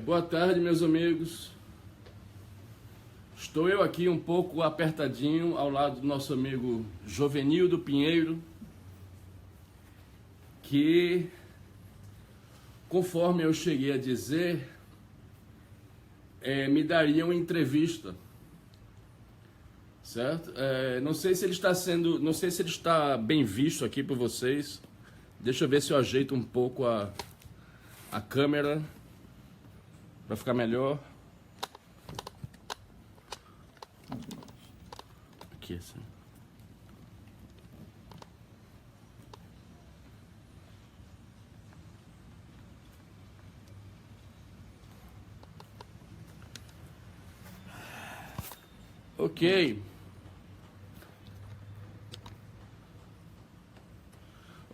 Boa tarde, meus amigos. Estou eu aqui um pouco apertadinho ao lado do nosso amigo Jovenildo Pinheiro, que, conforme eu cheguei a dizer, me daria uma entrevista, certo? Não sei se ele está bem visto aqui por vocês. Deixa eu ver se eu ajeito um pouco a câmera para ficar melhor. Aqui assim.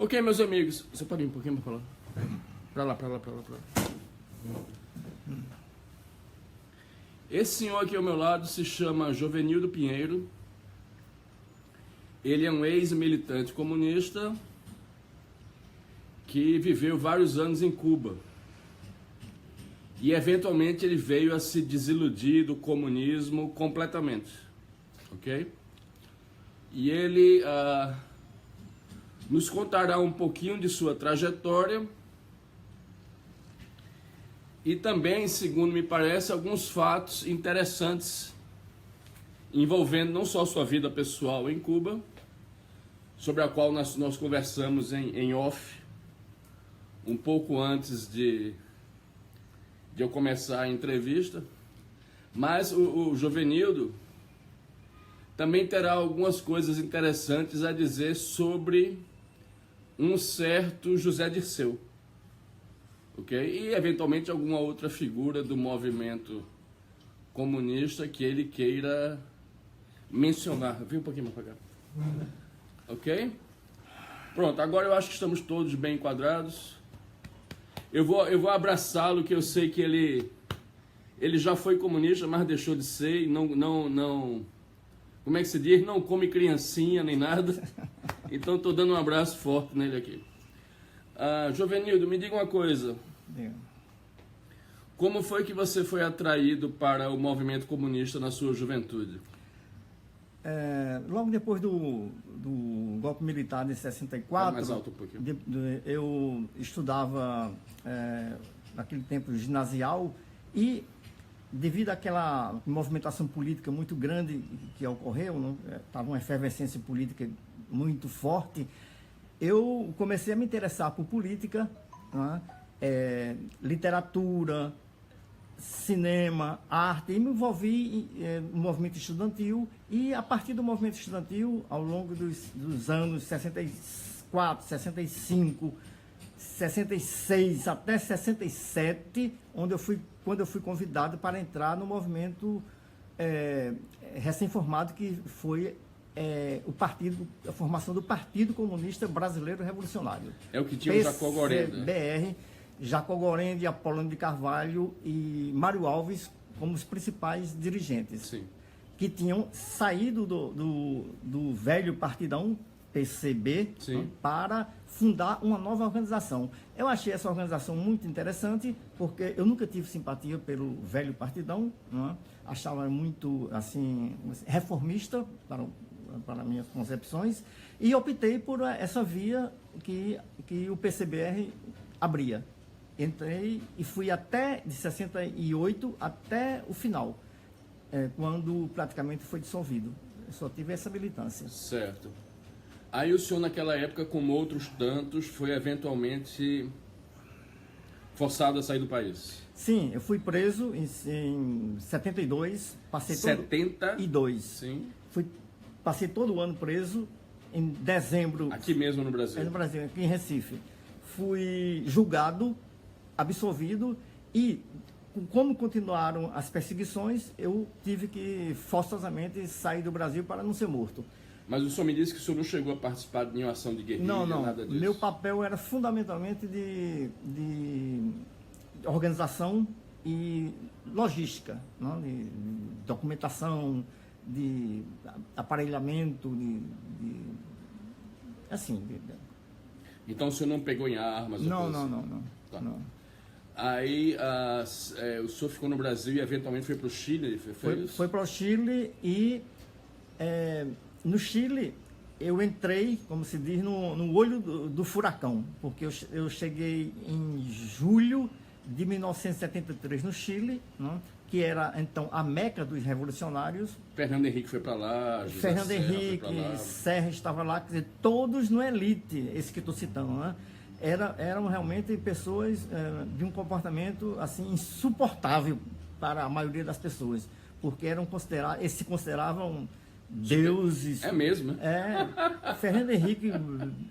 Ok, meus amigos. Você pode ir um pouquinho para falar? Pra lá. Esse senhor aqui ao meu lado se chama Jovenildo Pinheiro. Ele é um ex-militante comunista que viveu vários anos em Cuba. E eventualmente ele veio a se desiludir do comunismo completamente. Ok? E ele nos contará um pouquinho de sua trajetória e também, segundo me parece, alguns fatos interessantes envolvendo não só sua vida pessoal em Cuba, sobre a qual nós conversamos em off, um pouco antes de eu começar a entrevista, mas o Jovenildo também terá algumas coisas interessantes a dizer sobre um certo José Dirceu, ok? E eventualmente alguma outra figura do movimento comunista que ele queira mencionar. Vem um pouquinho mais para cá. Ok? Pronto, agora eu acho que estamos todos bem enquadrados. Eu vou abraçá-lo, que eu sei que ele já foi comunista, mas deixou de ser, e não, como é que se diz? Não come criancinha nem nada. Então estou dando um abraço forte nele aqui. Jovenildo, me diga uma coisa. Como foi que você foi atraído para o movimento comunista na sua juventude? Logo depois do golpe militar de 64, mais alto um pouquinho. Eu estudava naquele tempo ginasial e devido àquela movimentação política muito grande que ocorreu, estava uma efervescência política muito forte, eu comecei a me interessar por política, literatura, cinema, arte, e me envolvi no movimento estudantil, e a partir do movimento estudantil, ao longo dos anos 64, 65, 66 até 67, quando eu fui convidado para entrar no movimento recém-formado, que foi a formação do Partido Comunista Brasileiro Revolucionário. É o que tinha o Jacó Gorenda. PCBR, Jacó Gorenda, Apolônio de Carvalho e Mário Alves como os principais dirigentes. Sim. Que tinham saído do velho Partidão, PCB, para fundar uma nova organização. Eu achei essa organização muito interessante, porque eu nunca tive simpatia pelo velho Partidão, achava muito assim reformista para minhas concepções, e optei por essa via que o PCBR abria. Entrei e fui de 68 até o final, quando praticamente foi dissolvido. Eu só tive essa militância. Certo. Aí o senhor, naquela época, como outros tantos, foi eventualmente forçado a sair do país? Sim, eu fui preso em 72, passei 72? Sim. Passei todo o ano preso, em dezembro... Aqui mesmo no Brasil? No Brasil, aqui em Recife. Fui julgado, absolvido, e como continuaram as perseguições, eu tive que forçosamente sair do Brasil para não ser morto. Mas o senhor me disse que o senhor não chegou a participar de nenhuma ação de guerrilha, nada disso? Meu papel era fundamentalmente de organização e logística, de documentação, de aparelhamento, assim... Então o senhor não pegou em armas? Não, coisa não, assim? não, Tá. não. Aí o senhor ficou no Brasil e eventualmente foi para o Chile? Foi para o Chile e no Chile eu entrei, como se diz, no olho do furacão, porque eu cheguei em julho de 1973 no Chile, né, que era então a meca dos revolucionários. Fernando Henrique foi para lá, José Fernando Serra Henrique, foi pra lá. Serra estava lá, quer dizer, todos no elite, esse que estou citando, né? Eram realmente pessoas de um comportamento assim insuportável para a maioria das pessoas, porque eles se consideravam deuses. É mesmo, né? Fernando Henrique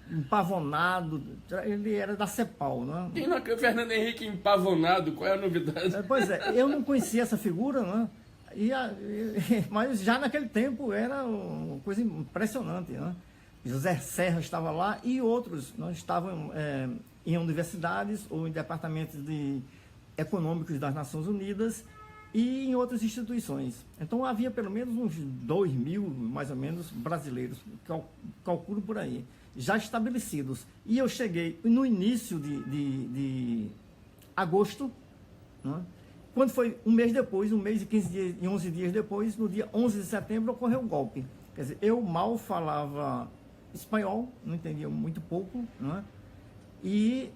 empavonado, ele era da CEPAL, né? Quem não, Fernando Henrique empavonado, qual é a novidade? Pois é, eu não conhecia essa figura, né? Mas já naquele tempo era uma coisa impressionante, né? José Serra estava lá e outros estavam em universidades ou em departamentos econômicos das Nações Unidas e em outras instituições. Então havia pelo menos uns 2.000, mais ou menos, brasileiros, calculo por aí, já estabelecidos. E eu cheguei no início de agosto, né? Quando foi um mês depois, um mês e 15 dias, e 11 dias depois, no dia 11 de setembro, ocorreu o golpe. Quer dizer, eu mal falava espanhol, não entendia muito pouco, né? E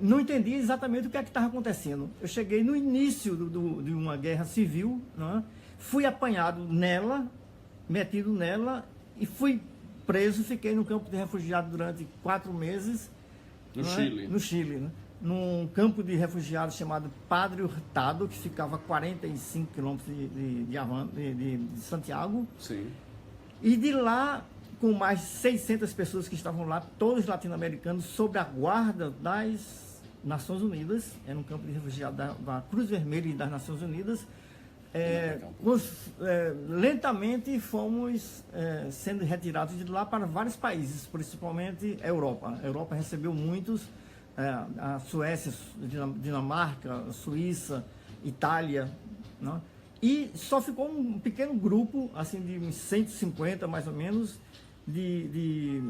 não entendia exatamente o que é que estava acontecendo. Eu cheguei no início de uma guerra civil, né? Fui apanhado nela, metido nela, e fui preso, fiquei no campo de refugiados durante 4 meses. No né? Chile. No Chile, né? Num campo de refugiados chamado Padre Hurtado, que ficava a 45 quilômetros de Santiago. Sim. E de lá, com mais 600 pessoas que estavam lá, todos latino-americanos, sob a guarda das Nações Unidas, era um campo de refugiados da Cruz Vermelha e das Nações Unidas, lentamente fomos sendo retirados de lá para vários países, principalmente a Europa. A Europa recebeu muitos, a Suécia, Dinamarca, Suíça, Itália, né? E só ficou um pequeno grupo, assim, de uns 150 mais ou menos, de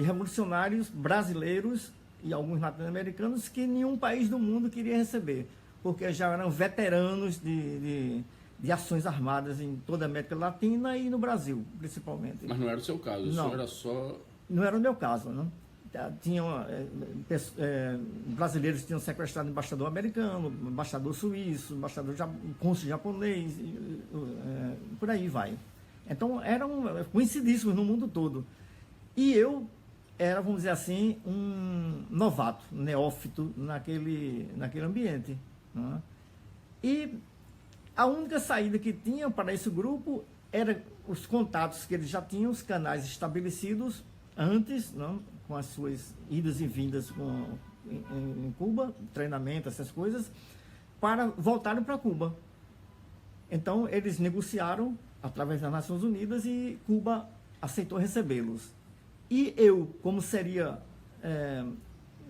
revolucionários brasileiros e alguns latino-americanos que nenhum país do mundo queria receber, porque já eram veteranos de ações armadas em toda a América Latina e no Brasil, principalmente. Mas não era o seu caso, o Não. senhor era só... Não era o meu caso, né? Tinham, brasileiros tinham sequestrado embaixador americano, embaixador suíço, cônsul japonês, por aí vai. Então eram conhecidíssimos no mundo todo. E eu era, vamos dizer assim, um novato, neófito naquele ambiente, né? E a única saída que tinha para esse grupo era os contatos que eles já tinham, os canais estabelecidos antes, não? Com as suas idas e vindas em Cuba, treinamento, essas coisas, para voltarem para Cuba. Então, eles negociaram através das Nações Unidas e Cuba aceitou recebê-los. E eu, como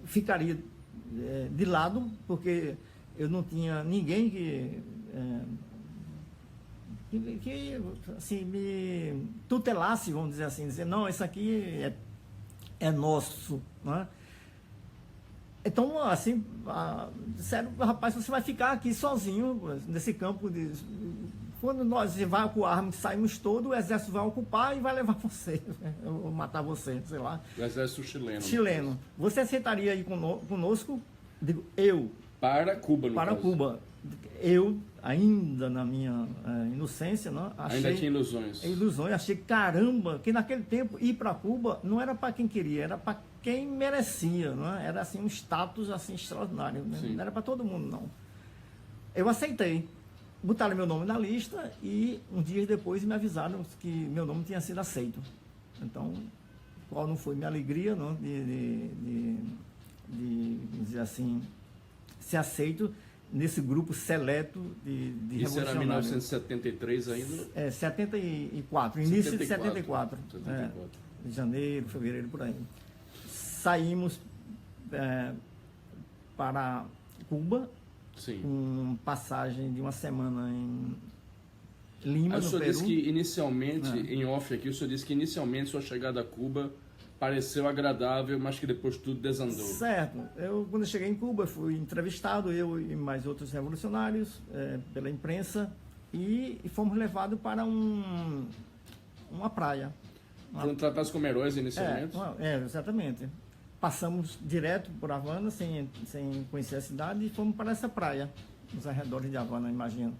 ficaria de lado, porque eu não tinha ninguém que assim, me tutelasse, vamos dizer assim, dizer, não, isso aqui é nosso, né? Então, assim, sério, rapaz, você vai ficar aqui sozinho, nesse campo quando nós evacuarmos, saímos todos, o exército vai ocupar e vai levar você, ou matar você, sei lá. O exército chileno. Chileno. Você aceitaria ir conosco? Digo, eu. Para Cuba, no Para caso. Cuba. Eu, ainda na minha inocência, né, Ainda tinha ilusões. Achei, caramba, que naquele tempo ir para Cuba não era para quem queria, era para quem merecia, né? Era assim um status assim extraordinário, né? Não era para todo mundo, não. Eu aceitei. Botaram meu nome na lista e um dia depois me avisaram que meu nome tinha sido aceito. Então, qual não foi minha alegria, não, de dizer assim, ser aceito nesse grupo seleto de Isso era revolucionários. 1973 ainda? 74, início de 74. 74. Janeiro, fevereiro, por aí. Saímos para Cuba, Sim. com passagem de uma semana em Lima, Aí o no senhor Peru. disse que inicialmente, em off aqui, o senhor disse que inicialmente sua chegada a Cuba pareceu agradável, mas que depois tudo desandou. Certo. Quando eu cheguei em Cuba, fui entrevistado, eu e mais outros revolucionários, pela imprensa, e fomos levados para uma praia. Foram tratados como heróis inicialmente? Exatamente. Passamos direto por Havana, sem conhecer a cidade, e fomos para essa praia, nos arredores de Havana, imagino.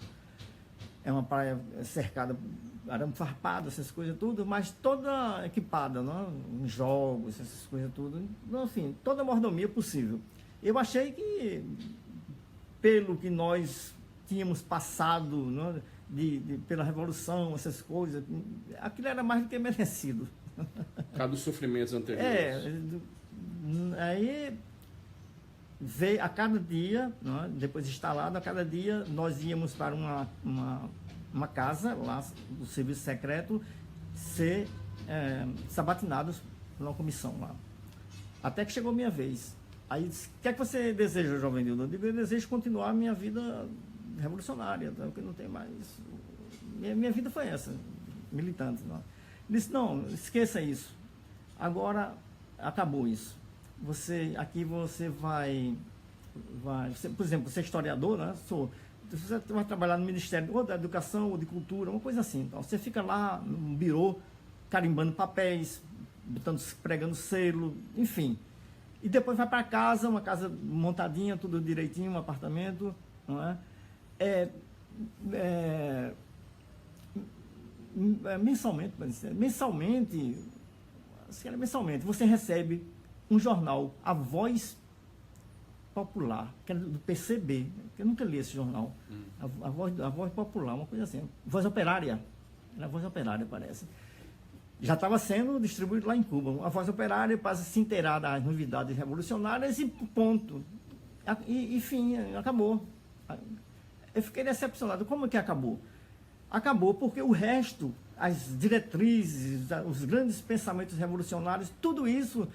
É uma praia cercada, arame farpado, essas coisas tudo, mas toda equipada, né? Jogos, essas coisas tudo. Então, enfim, toda a mordomia possível. Eu achei que, pelo que nós tínhamos passado, né? Pela Revolução, essas coisas, aquilo era mais do que merecido. Por causa dos sofrimentos anteriores. Aí veio a cada dia, né, depois instalado, a cada dia nós íamos para uma casa lá do serviço secreto ser sabatinados por uma comissão lá. Até que chegou a minha vez. Aí disse: o que é que você deseja, jovem Nildo? Eu digo: eu desejo continuar a minha vida revolucionária, porque não tem mais. Minha vida foi essa, militante. Não. Ele disse: não, esqueça isso. Agora acabou isso. Aqui você vai por exemplo, você é historiador, né? Você vai trabalhar no Ministério ou da Educação ou de Cultura, uma coisa assim. Então, você fica lá no birô, carimbando papéis, pregando selo, enfim. E depois vai para casa, uma casa montadinha, tudo direitinho, um apartamento, não é? Mensalmente, você recebe um jornal, A Voz Popular, que é do PCB, que eu nunca li esse jornal. A Voz Popular, uma coisa assim. Voz Operária. Era a Voz Operária, parece. Já estava sendo distribuído lá em Cuba. A Voz Operária para se inteirar das novidades revolucionárias e ponto. E enfim, acabou. Eu fiquei decepcionado. Como é que acabou? Acabou porque o resto, as diretrizes, os grandes pensamentos revolucionários, tudo isso,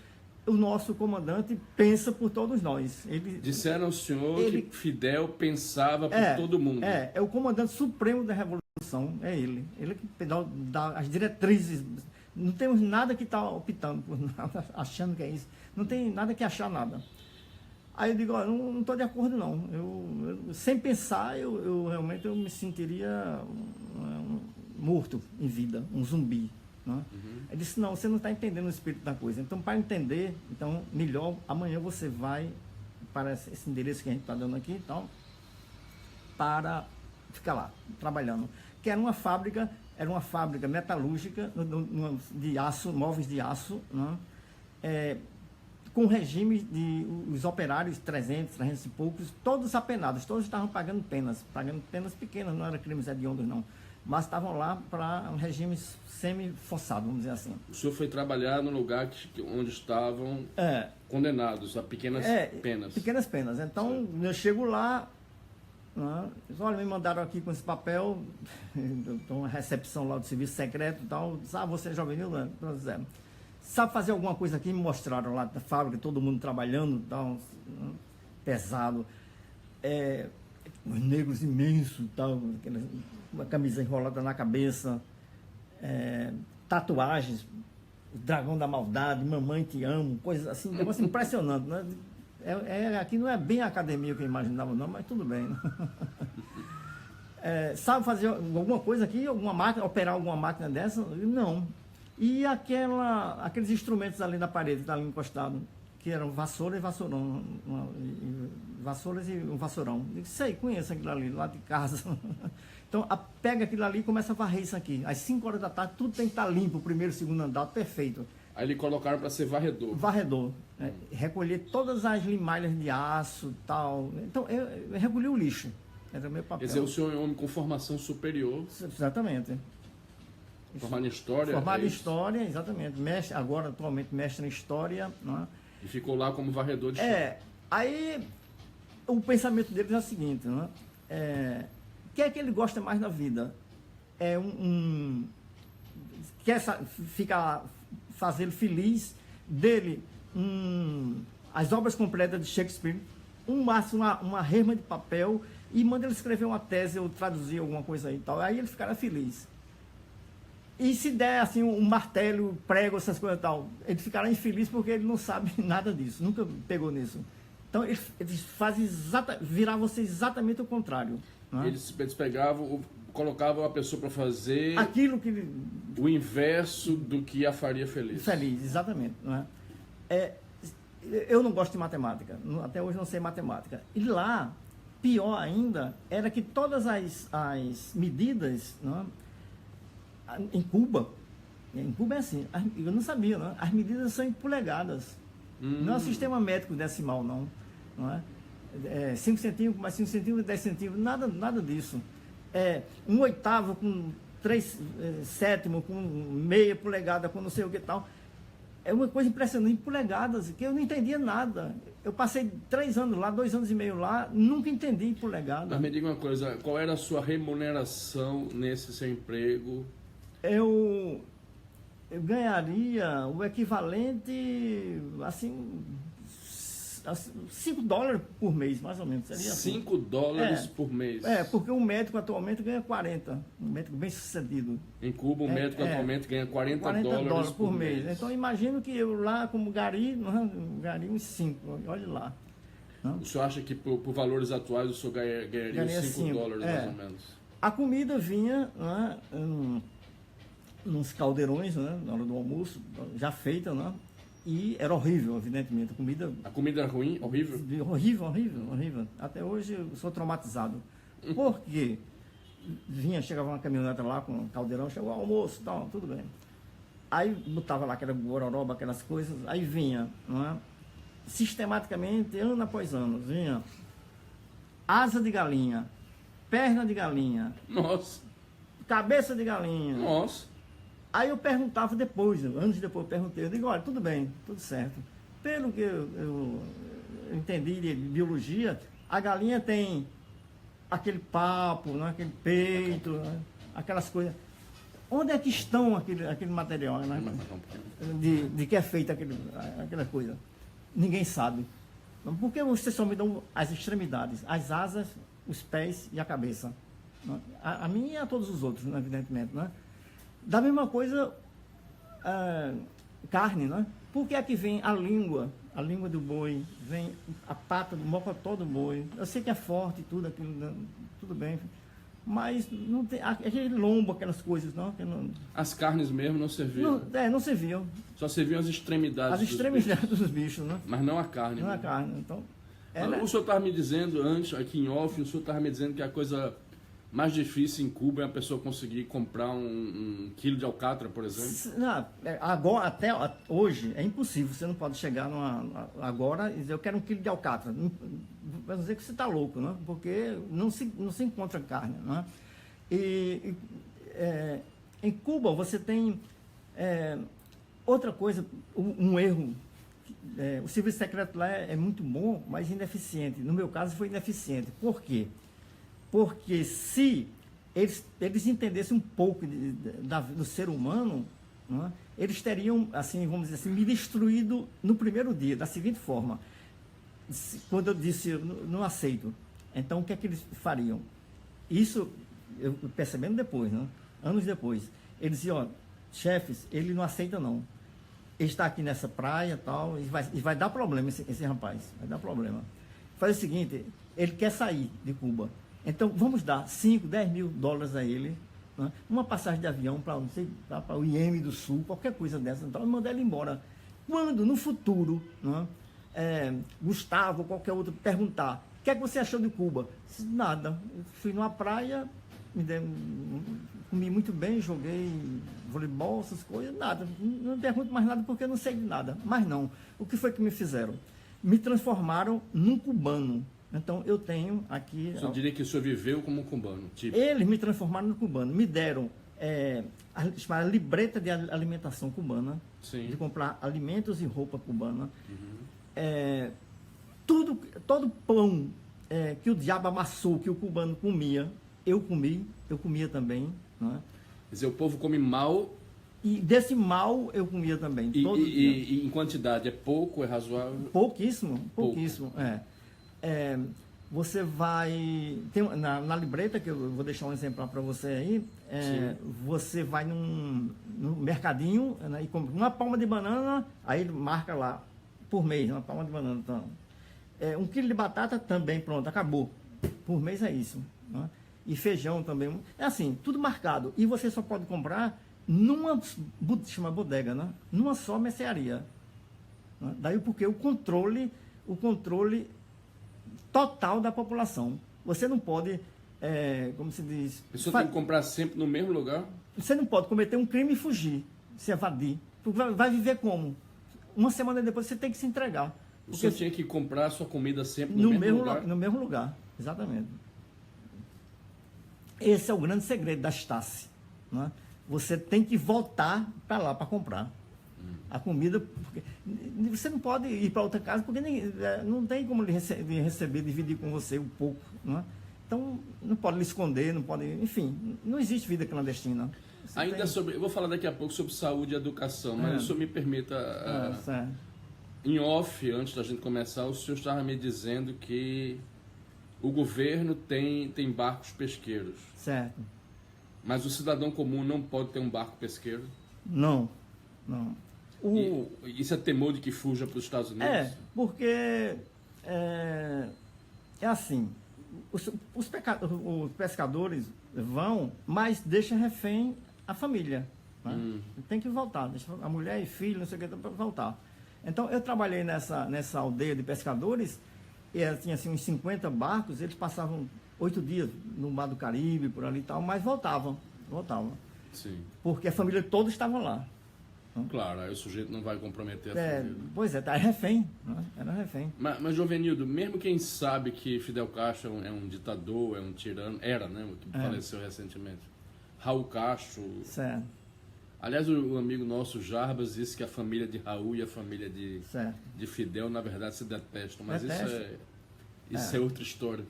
o nosso comandante pensa por todos nós. Disseram ao senhor que Fidel pensava por todo mundo. É o comandante supremo da Revolução, é ele. Ele que dá as diretrizes. Não temos nada que está optando por nada, achando que é isso. Não tem nada que achar nada. Aí eu digo: ó, não estou de acordo não. Sem pensar, realmente eu me sentiria morto em vida, um zumbi. Né? Ele disse: não, você não está entendendo o espírito da coisa. Então, para entender, melhor, amanhã você vai para esse endereço que a gente está dando aqui, então, para ficar lá, trabalhando. Que era uma fábrica metalúrgica de aço, móveis de aço, né? Com regime de os operários, 300 e poucos, todos apenados, todos estavam pagando penas pequenas, não eram crimes hediondos não, mas estavam lá para um regime semi-forçado, vamos dizer assim. O senhor foi trabalhar no lugar onde estavam condenados a pequenas penas. Pequenas penas. Então, eu chego lá, né, olha, me mandaram aqui com esse papel, então, a recepção lá do serviço secreto e tal, você é jovem Nildo? Sabe fazer alguma coisa aqui? Me mostraram lá na fábrica, todo mundo trabalhando, tal, pesado. Os negros imensos, tal, uma camisa enrolada na cabeça, tatuagens, o dragão da maldade, mamãe te amo, coisas assim, um negócio impressionante, né? Aqui não é bem a academia que eu imaginava não, mas tudo bem, né? Sabe fazer alguma coisa aqui, alguma máquina, operar alguma máquina dessa? Não. E aqueles instrumentos ali na parede, que estavam encostados, que eram vassoura e vassourão, vassouras e um vassourão. Eu sei, conheço aquilo ali, lá de casa. Então, pega aquilo ali e começa a varrer isso aqui. Às 5 horas da tarde, tudo tem que estar limpo, o primeiro, segundo andar, perfeito. Aí eles colocaram para ser varredor. Varredor. Recolher todas as limalhas de aço e tal. Então, eu recolhi o lixo. Era o meu papel. Quer dizer, o senhor é um homem com formação superior. Exatamente. Formado em História? Formado em História, exatamente. Agora, atualmente, mestre em História. Né? E ficou lá como varredor de chão. Aí, o pensamento dele é o seguinte, né? O que é que ele gosta mais na vida? Quer fazer feliz dele as obras completas de Shakespeare, uma resma de papel, e manda ele escrever uma tese ou traduzir alguma coisa aí e tal. Aí ele ficará feliz. E se der assim um martelo, prego, essas coisas e tal, ele ficará infeliz porque ele não sabe nada disso, nunca pegou nisso. Então eles fazem virar você exatamente o contrário. Né? Eles pegavam, colocavam a pessoa para fazer aquilo que o inverso do que a faria feliz. Feliz, exatamente. Não é? Eu não gosto de matemática, até hoje não sei matemática. E lá, pior ainda, era que todas as medidas, não é? Em Cuba é assim, eu não sabia, não é? As medidas são em polegadas. Não é um sistema métrico decimal, não é? 5 centímetros mais 5 centímetros, 10 centímetros, nada disso. 1/8 com 3 sétimo, com meia polegada, com não sei o que tal. É uma coisa impressionante, em polegadas, que eu não entendia nada. Eu passei 3 anos lá, 2 anos e meio lá, nunca entendi em polegada. Mas me diga uma coisa, qual era a sua remuneração nesse seu emprego? Eu ganharia o equivalente, assim, $5 por mês, mais ou menos. Seria $5 por mês? Porque um médico atualmente ganha 40, um médico bem sucedido. Em Cuba, um médico atualmente ganha $40 por mês. Então, imagino que eu lá, como gari uns 5, olha lá. Não? O senhor acha que por valores atuais o senhor ganharia uns $5 mais ou menos? A comida vinha nos caldeirões, né, na hora do almoço, já feita, né? E era horrível, evidentemente. A comida era ruim? Horrível? Horrível. Até hoje eu sou traumatizado. Por quê? Chegava uma caminhoneta lá com um caldeirão, chegou o almoço, tal, tudo bem. Aí botava lá aquela gororoba, aquelas coisas, aí vinha, não é? Sistematicamente, ano após ano, vinha asa de galinha, perna de galinha, nossa, cabeça de galinha. Nossa. Aí eu perguntava depois, anos depois eu perguntei, eu digo, olha, tudo bem, tudo certo. Pelo que eu entendi de biologia, a galinha tem aquele papo, né, aquele peito, né, aquelas coisas. Onde é que estão aquele material, né, de que é feita aquela coisa? Ninguém sabe. Por que vocês só me dão as extremidades, as asas, os pés e a cabeça? A mim e a todos os outros, né, evidentemente, né? Da mesma coisa, carne, né? Por que é que vem a língua do boi, vem a pata do mocotó do boi? Eu sei que é forte tudo aquilo, né? Tudo bem, mas não tem aquele lombo, aquelas coisas, não? As carnes mesmo não serviam? Não serviam. Só serviam as extremidades dos bichos, né? Mas não a carne. Não a carne, então... O senhor estava me dizendo antes, aqui em off, o senhor estava me dizendo que a coisa mais difícil em Cuba é a pessoa conseguir comprar um quilo de alcatra, por exemplo? Não, agora, até hoje, é impossível. Você não pode chegar agora e dizer, eu quero um quilo de alcatra. Vai dizer que você está louco, né? Porque não se encontra carne, né? Em Cuba, você tem outra coisa, um erro. O serviço secreto lá é muito bom, mas ineficiente. No meu caso, foi ineficiente. Por quê? Porque se eles entendessem um pouco do ser humano, não é? Eles teriam, assim, vamos dizer assim, me destruído no primeiro dia, da seguinte forma. Quando eu disse, eu não aceito, então o que é que eles fariam? Isso, eu percebendo depois, né? Anos depois. Eles diziam, ó, chefes, ele não aceita não. Ele está aqui nessa praia e tal, e vai dar problema esse rapaz, vai dar problema. Faz o seguinte, ele quer sair de Cuba. Então, vamos dar $5, $10 mil a ele, né? Uma passagem de avião para o IEM do Sul, qualquer coisa dessa, então, e mandar ele embora. Quando, no futuro, né, Gustavo ou qualquer outro perguntar, o que é que você achou de Cuba? Disse, nada. Eu fui numa praia, comi muito bem, joguei voleibol, essas coisas, nada. Não pergunto mais nada porque eu não sei de nada. Mas não. O que foi que me fizeram? Me transformaram num cubano. Então, eu tenho aqui... Você diria que o senhor viveu como um cubano? Tipo. Eles me transformaram no cubano. Me deram a chamada libreta de alimentação cubana. Sim. De comprar alimentos e roupa cubana. Uhum. Todo pão que o diabo amassou, que o cubano comia, eu comia também. Não é? Quer dizer, o povo come mal... E desse mal eu comia também. E em quantidade, é pouco, é razoável? Pouquíssimo. Você vai... na libreta, que eu vou deixar um exemplar para você aí, você vai num mercadinho, né, e compra uma palma de banana, aí ele marca lá, por mês, uma palma de banana. Então, 1 quilo de batata também, pronto, acabou. Por mês é isso. Né? E feijão também. É assim, tudo marcado. E você só pode comprar numa, chama bodega, né? Numa só mercearia. Né? Daí porque o controle total da população. Você não pode, como se diz... A pessoa tem que comprar sempre no mesmo lugar? Você não pode cometer um crime e fugir, se evadir. Vai viver como? Uma semana depois você tem que se entregar. O senhor tinha que comprar a sua comida sempre no mesmo lugar? No mesmo lugar, exatamente. Esse é o grande segredo da Stasi. Né? Você tem que voltar para lá para comprar a comida. Porque você não pode ir para outra casa porque não tem como ele receber, dividir com você um pouco. Né? Então, não pode lhe esconder, não pode... Enfim, não existe vida clandestina. Ainda sobre... Eu vou falar daqui a pouco sobre saúde e educação, mas o senhor me permita... Em off, antes da gente começar, o senhor estava me dizendo que o governo tem barcos pesqueiros. Certo. Mas o cidadão comum não pode ter um barco pesqueiro? Não. Isso é temor de que fuja para os Estados Unidos? Porque é assim, os pescadores vão, mas deixa refém a família. Né? Tem que voltar, deixa a mulher e filho, não sei o que, para voltar. Então, eu trabalhei nessa aldeia de pescadores, e tinha assim, uns 50 barcos, eles passavam 8 dias no Mar do Caribe, por ali e tal, mas voltavam. Sim. Porque a família toda estava lá. Claro, aí o sujeito não vai comprometer a família. Pois é, tá refém. Né? Era refém. Mas, Jovenildo, mesmo quem sabe que Fidel Castro é um ditador, é um tirano, era, né, o que faleceu recentemente. Raul Castro... Certo. Aliás, o amigo nosso, Jarbas, disse que a família de Raul e a família de Fidel, na verdade, se detestam. Mas isso é outra história.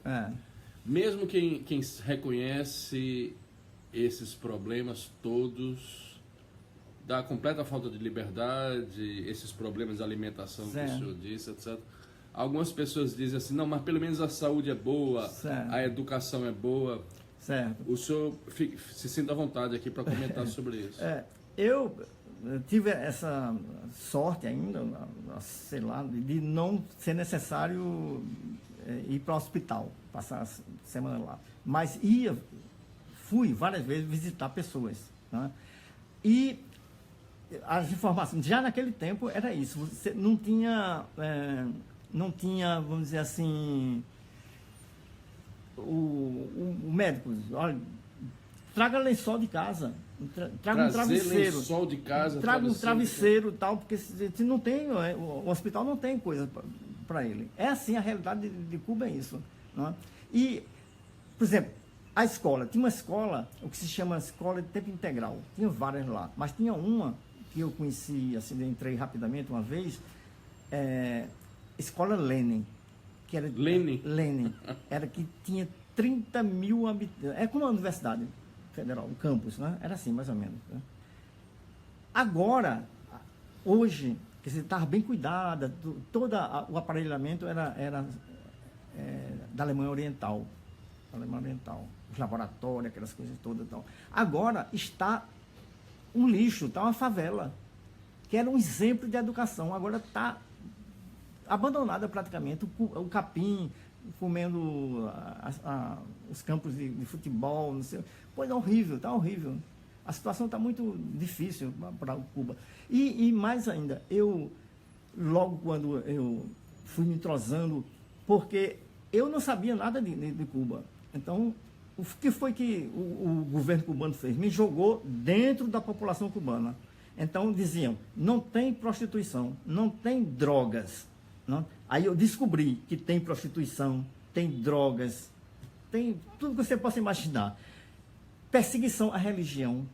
Mesmo quem reconhece esses problemas todos, da completa falta de liberdade, esses problemas de alimentação que o senhor disse, etc. Algumas pessoas dizem assim, não, mas pelo menos a saúde é boa, a educação é boa. Certo. O senhor se sinta à vontade aqui para comentar sobre isso. Eu tive essa sorte ainda, sei lá, de não ser necessário ir para o hospital, passar a semana lá. Mas fui várias vezes visitar pessoas. Né? E as informações, já naquele tempo era isso, você não tinha, vamos dizer assim, o médico, olha, traga lençol de casa, traga um travesseiro. Lençol de casa, traga um travesseiro e tal, porque se não tem, o hospital não tem coisa para ele. É assim, a realidade de Cuba é isso. Né? E, por exemplo, a escola, tinha uma escola, o que se chama escola de tempo integral, tinha várias lá, mas tinha uma que eu conheci, assim, eu entrei rapidamente uma vez, Escola Lenin, que era Lenin, era que tinha 30 mil habitantes, é como a Universidade Federal, o campus, né? Era assim, mais ou menos. Né? Agora, hoje, que estava bem cuidada, todo o aparelhamento era da Alemanha Oriental, os laboratórios, aquelas coisas todas. Tal. Agora está um lixo, está uma favela, que era um exemplo de educação, agora está abandonada praticamente, o capim comendo os campos de futebol, não sei, coisa horrível, está horrível. A situação está muito difícil para Cuba. E mais ainda, logo quando eu fui me entrosando, porque eu não sabia nada de Cuba. Então, o que foi que o governo cubano fez? Me jogou dentro da população cubana. Então, diziam, não tem prostituição, não tem drogas. Não? Aí eu descobri que tem prostituição, tem drogas, tem tudo que você possa imaginar. Perseguição à religião.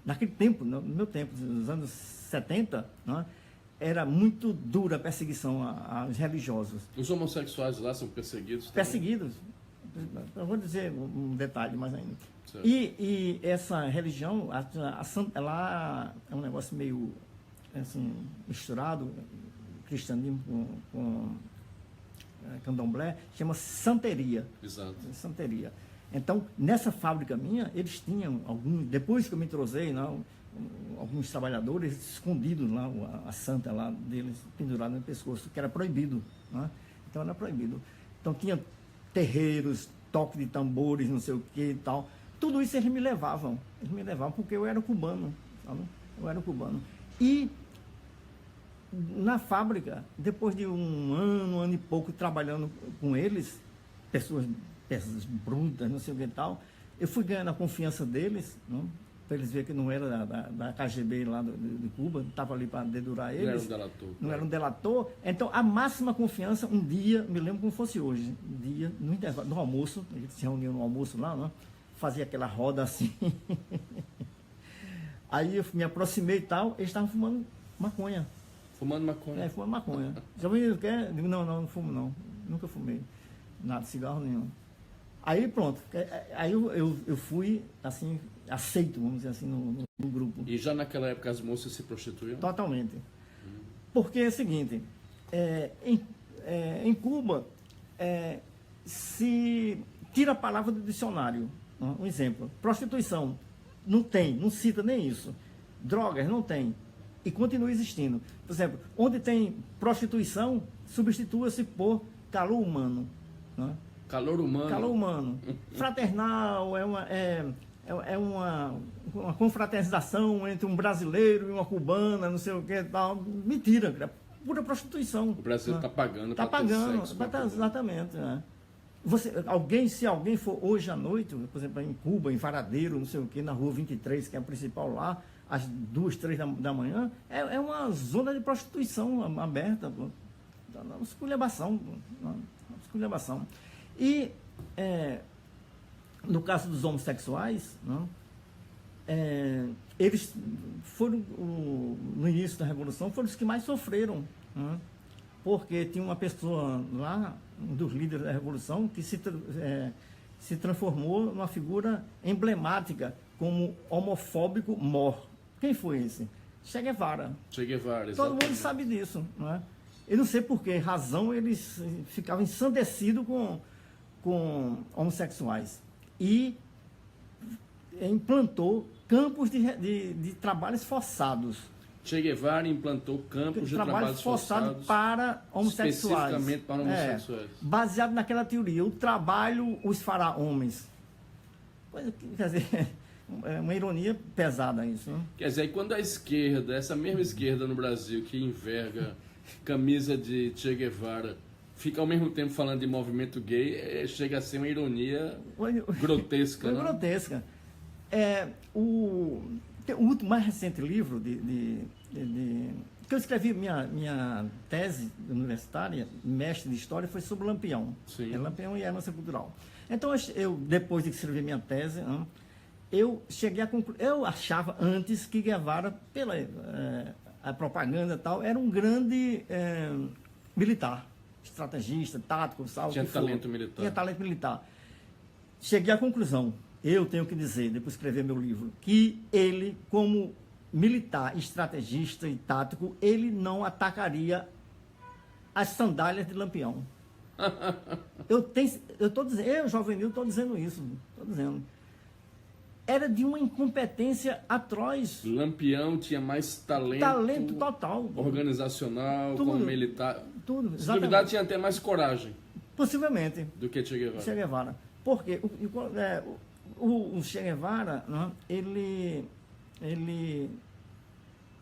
Naquele tempo, no meu tempo, nos anos 70, não, era muito dura a perseguição aos religiosos. Os homossexuais lá são perseguidos também? Perseguidos. Eu vou dizer um detalhe mais ainda. E essa religião, ela é um negócio meio assim, misturado, cristianismo com candomblé, chama santeria. Exato. Santeria. Então, nessa fábrica minha, eles tinham alguns, depois que eu me entrosei, não, alguns trabalhadores escondidos lá, a santa lá deles pendurada no pescoço, que era proibido, né? Então era proibido. Então tinha terreiros, toque de tambores, não sei o que e tal. Tudo isso eles me levavam porque eu era cubano, sabe? Eu era cubano. E na fábrica, depois de um ano e pouco trabalhando com eles, pessoas brutas, não sei o que e tal, eu fui ganhando a confiança deles, né? Para eles verem que não era da KGB lá de Cuba, estava ali para dedurar eles. Não era um delator. Não era um delator. Então, a máxima confiança, um dia, me lembro como fosse hoje, um dia, no intervalo do almoço, a gente se reunia no almoço lá, né? Fazia aquela roda assim. Aí eu me aproximei e tal, eles estavam fumando maconha. Fumando maconha? Fumando maconha. Já ouviu o que é? Digo, não fumo não. Nunca fumei. Nada, cigarro nenhum. Aí pronto, aí eu fui, assim, aceito, vamos dizer assim, no grupo. E já naquela época as moças se prostituíam? Totalmente. Porque é o seguinte, em Cuba, se tira a palavra do dicionário. Um exemplo, prostituição, não cita nem isso. Drogas, não tem. E continua existindo. Por exemplo, onde tem prostituição, substitua-se por calor humano. Né? Calor humano. Calor humano. Fraternal, é uma confraternização entre um brasileiro e uma cubana, não sei o que tal. Mentira, é pura prostituição. O Brasil está pagando para ter sexo. Exatamente. Né? Se alguém for hoje à noite, por exemplo, em Cuba, em Varadeiro, não sei o que, na rua 23, que é a principal lá, às 2, 3 da manhã, é uma zona de prostituição aberta. Uma esculhambação. E, no caso dos homossexuais, né, eles foram, no início da Revolução, foram os que mais sofreram, né, porque tinha uma pessoa lá, um dos líderes da Revolução, que se transformou numa figura emblemática como homofóbico mor. Quem foi esse? Che Guevara. Che Guevara, exatamente. Todo mundo sabe disso, não é? Eu não sei por que razão eles ficavam ensandecidos com homossexuais. E implantou campos de trabalhos forçados. Che Guevara implantou campos de trabalhos forçados para homossexuais. Especificamente para homossexuais. Baseado naquela teoria, o trabalho os fará homens. Quer dizer, é uma ironia pesada isso. Né? Quer dizer, quando a esquerda, essa mesma esquerda no Brasil que enverga camisa de Che Guevara, fica ao mesmo tempo falando de movimento gay, chega a ser uma ironia grotesca. Né? Grotesca. O mais recente livro que eu escrevi, minha tese universitária, mestre de história, foi sobre Lampião. Sim. Lampião e a herança cultural. Então, depois de escrever minha tese, eu cheguei a concluir. Eu achava antes que Guevara, pela a propaganda e tal, era um grande militar, estrategista, tático, sabe? Tinha talento militar. Tinha talento militar. Cheguei à conclusão, eu tenho que dizer, depois de escrever meu livro, que ele, como militar, estrategista e tático, ele não atacaria as sandálias de Lampião. Eu estou dizendo, Jovenil, estou dizendo isso, estou dizendo. Era de uma incompetência atroz. Lampião tinha mais talento total. Organizacional, tudo, como militar. Tudo, se duvidar, tinha até mais coragem. Possivelmente. Do que Che Guevara. Che Guevara. Porque o Che Guevara, né, ele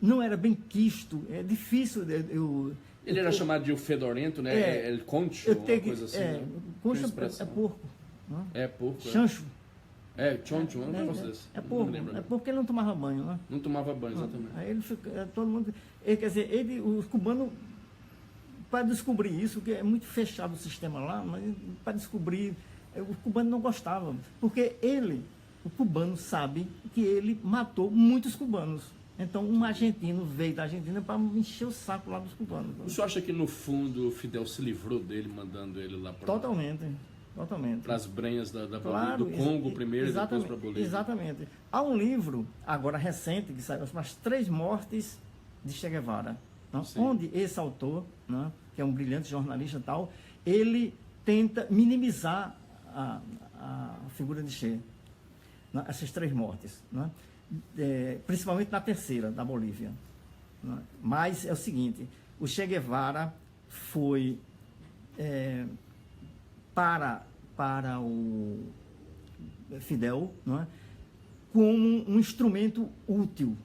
não era bem quisto. É difícil. Ele era chamado de o fedorento, né? El Concho, uma coisa assim. Né? Concho é porco. Né? É porco. Chancho. Choncho, não é vocês. É porco. É porque ele não tomava banho, né? Não tomava banho, exatamente. Aí ele fica, todo mundo. Quer dizer, os cubanos, para descobrir isso, que é muito fechado o sistema lá, mas para descobrir, o cubano não gostava. Porque o cubano sabe que ele matou muitos cubanos. Então, um argentino veio da Argentina para encher o saco lá dos cubanos. O senhor acha que, no fundo, o Fidel se livrou dele, mandando ele lá para... Totalmente. Para as brenhas claro, do Congo primeiro e depois para a Bolívia. Exatamente. Há um livro, agora recente, que saiu, as 3 mortes de Che Guevara, né? Onde esse autor, né, que é um brilhante jornalista e tal, ele tenta minimizar a figura de Che, né? Essas 3 mortes, né? Principalmente na terceira, da Bolívia. Né? Mas é o seguinte, o Che Guevara foi para o Fidel, né? Como um instrumento útil.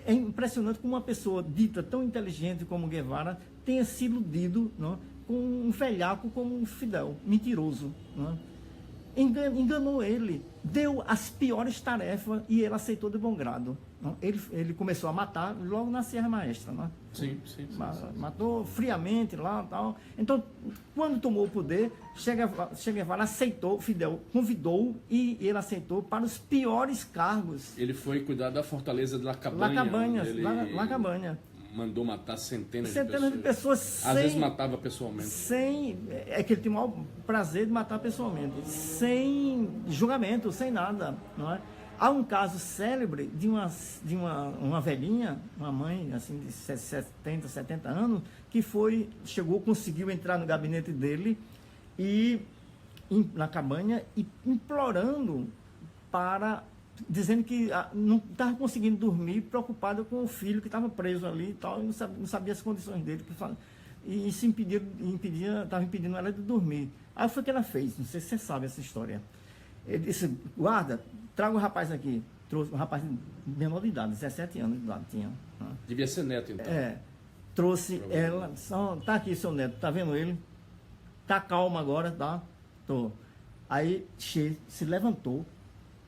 É impressionante como uma pessoa dita tão inteligente como Guevara tenha se iludido, né, com um velhaco como Fidel, mentiroso. Né? Enganou ele, deu as piores tarefas e ele aceitou de bom grado. Né? Ele começou a matar logo na Serra Maestra. Né? Sim. Matou friamente lá e tal. Então, quando tomou o poder, Che Guevara aceitou, Fidel convidou e ele aceitou para os piores cargos. Ele foi cuidar da fortaleza de La Cabaña. La Cabaña. Mandou matar centenas de pessoas. Às vezes matava pessoalmente. É que ele tinha o maior prazer de matar pessoalmente. Sem julgamento, sem nada. Não é? Há um caso célebre de uma velhinha, uma mãe assim, de 70 anos, que conseguiu entrar no gabinete dele na cabanha e implorando dizendo que não estava conseguindo dormir, preocupada com o filho que estava preso ali e tal, e não sabia as condições dele. E isso estava impedindo ela de dormir. Aí foi o que ela fez, não sei se você sabe essa história. Ele disse, guarda, traga o rapaz aqui. Trouxe um rapaz menor de idade, 17 anos de idade tinha. Devia ser neto, então. Trouxe ela, tá aqui seu neto, tá vendo ele? Tá calmo agora, tá? Tô. Aí Che se levantou,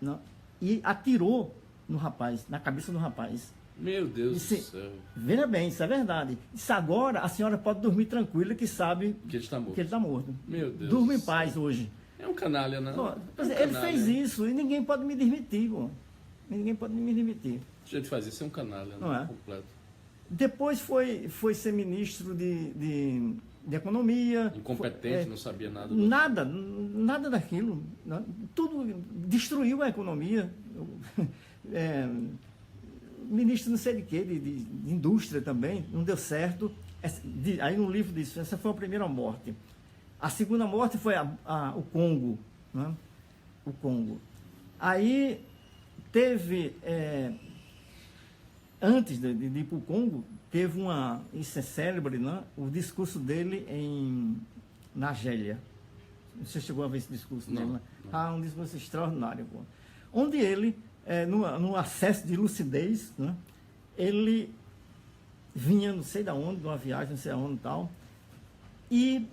né, e atirou no rapaz, na cabeça do rapaz. Meu Deus do céu. Veja bem, isso é verdade. Disse, agora a senhora pode dormir tranquila que sabe que ele está morto. Que ele está morto. Meu Deus. Durma em paz hoje. É um canalha, né? Ele fez isso e ninguém pode me demitir, pô. Ninguém pode me demitir. O jeito de fazer isso é um canalha, não é? É? Completo. Depois foi ser ministro de Economia. Incompetente, não sabia nada. Nada daquilo. Tudo destruiu a economia. Ministro não sei de quê, de indústria também, não deu certo. Aí no livro diz, essa foi a primeira morte. A segunda morte foi o Congo. Né? O Congo. Aí teve, antes de ir para o Congo, teve isso é célebre, né? O discurso dele na Argélia. Você chegou a ver esse discurso dele? Né? Não. Um discurso extraordinário. Pô. Onde ele, no acesso de lucidez, né? Ele vinha não sei de onde, de uma viagem, não sei aonde e tal, e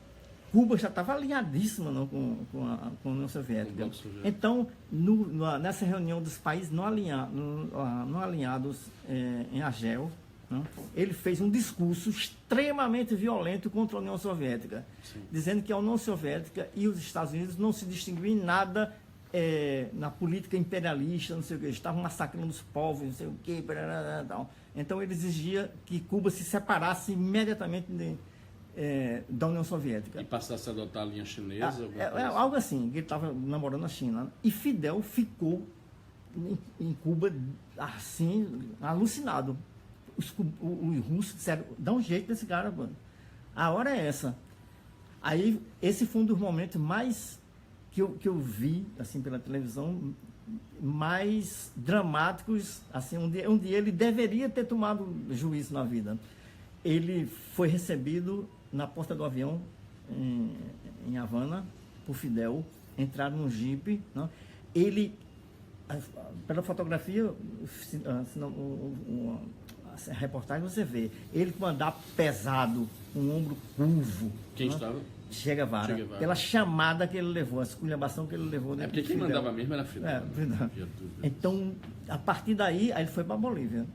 Cuba já estava alinhadíssima, não, com a União Soviética. Então, nessa reunião dos países não alinhados em Argel, não, ele fez um discurso extremamente violento contra a União Soviética, sim, dizendo que a União Soviética e os Estados Unidos não se distinguiam em nada na política imperialista, não sei o que, estavam massacrando os povos, não sei o que, tal. Então ele exigia que Cuba se separasse imediatamente da União Soviética. E passasse a adotar a linha chinesa? Algo assim, que ele estava namorando a China. E Fidel ficou em Cuba assim, alucinado. Os russos disseram, dá um jeito desse cara, mano. A hora é essa. Aí, esse foi um dos momentos mais que eu vi, assim, pela televisão, mais dramáticos, assim, onde ele deveria ter tomado juízo na vida. Ele foi recebido na porta do avião em Havana por Fidel, entraram num jipe, né? Ele, pela fotografia, a reportagem você vê, ele com andar pesado, um ombro curvo. Quem né? estava? Che Guevara, pela chamada que ele levou, a esculhambação que ele levou. Porque quem mandava mesmo era Fidel. Então, a partir daí, aí ele foi para a Bolívia.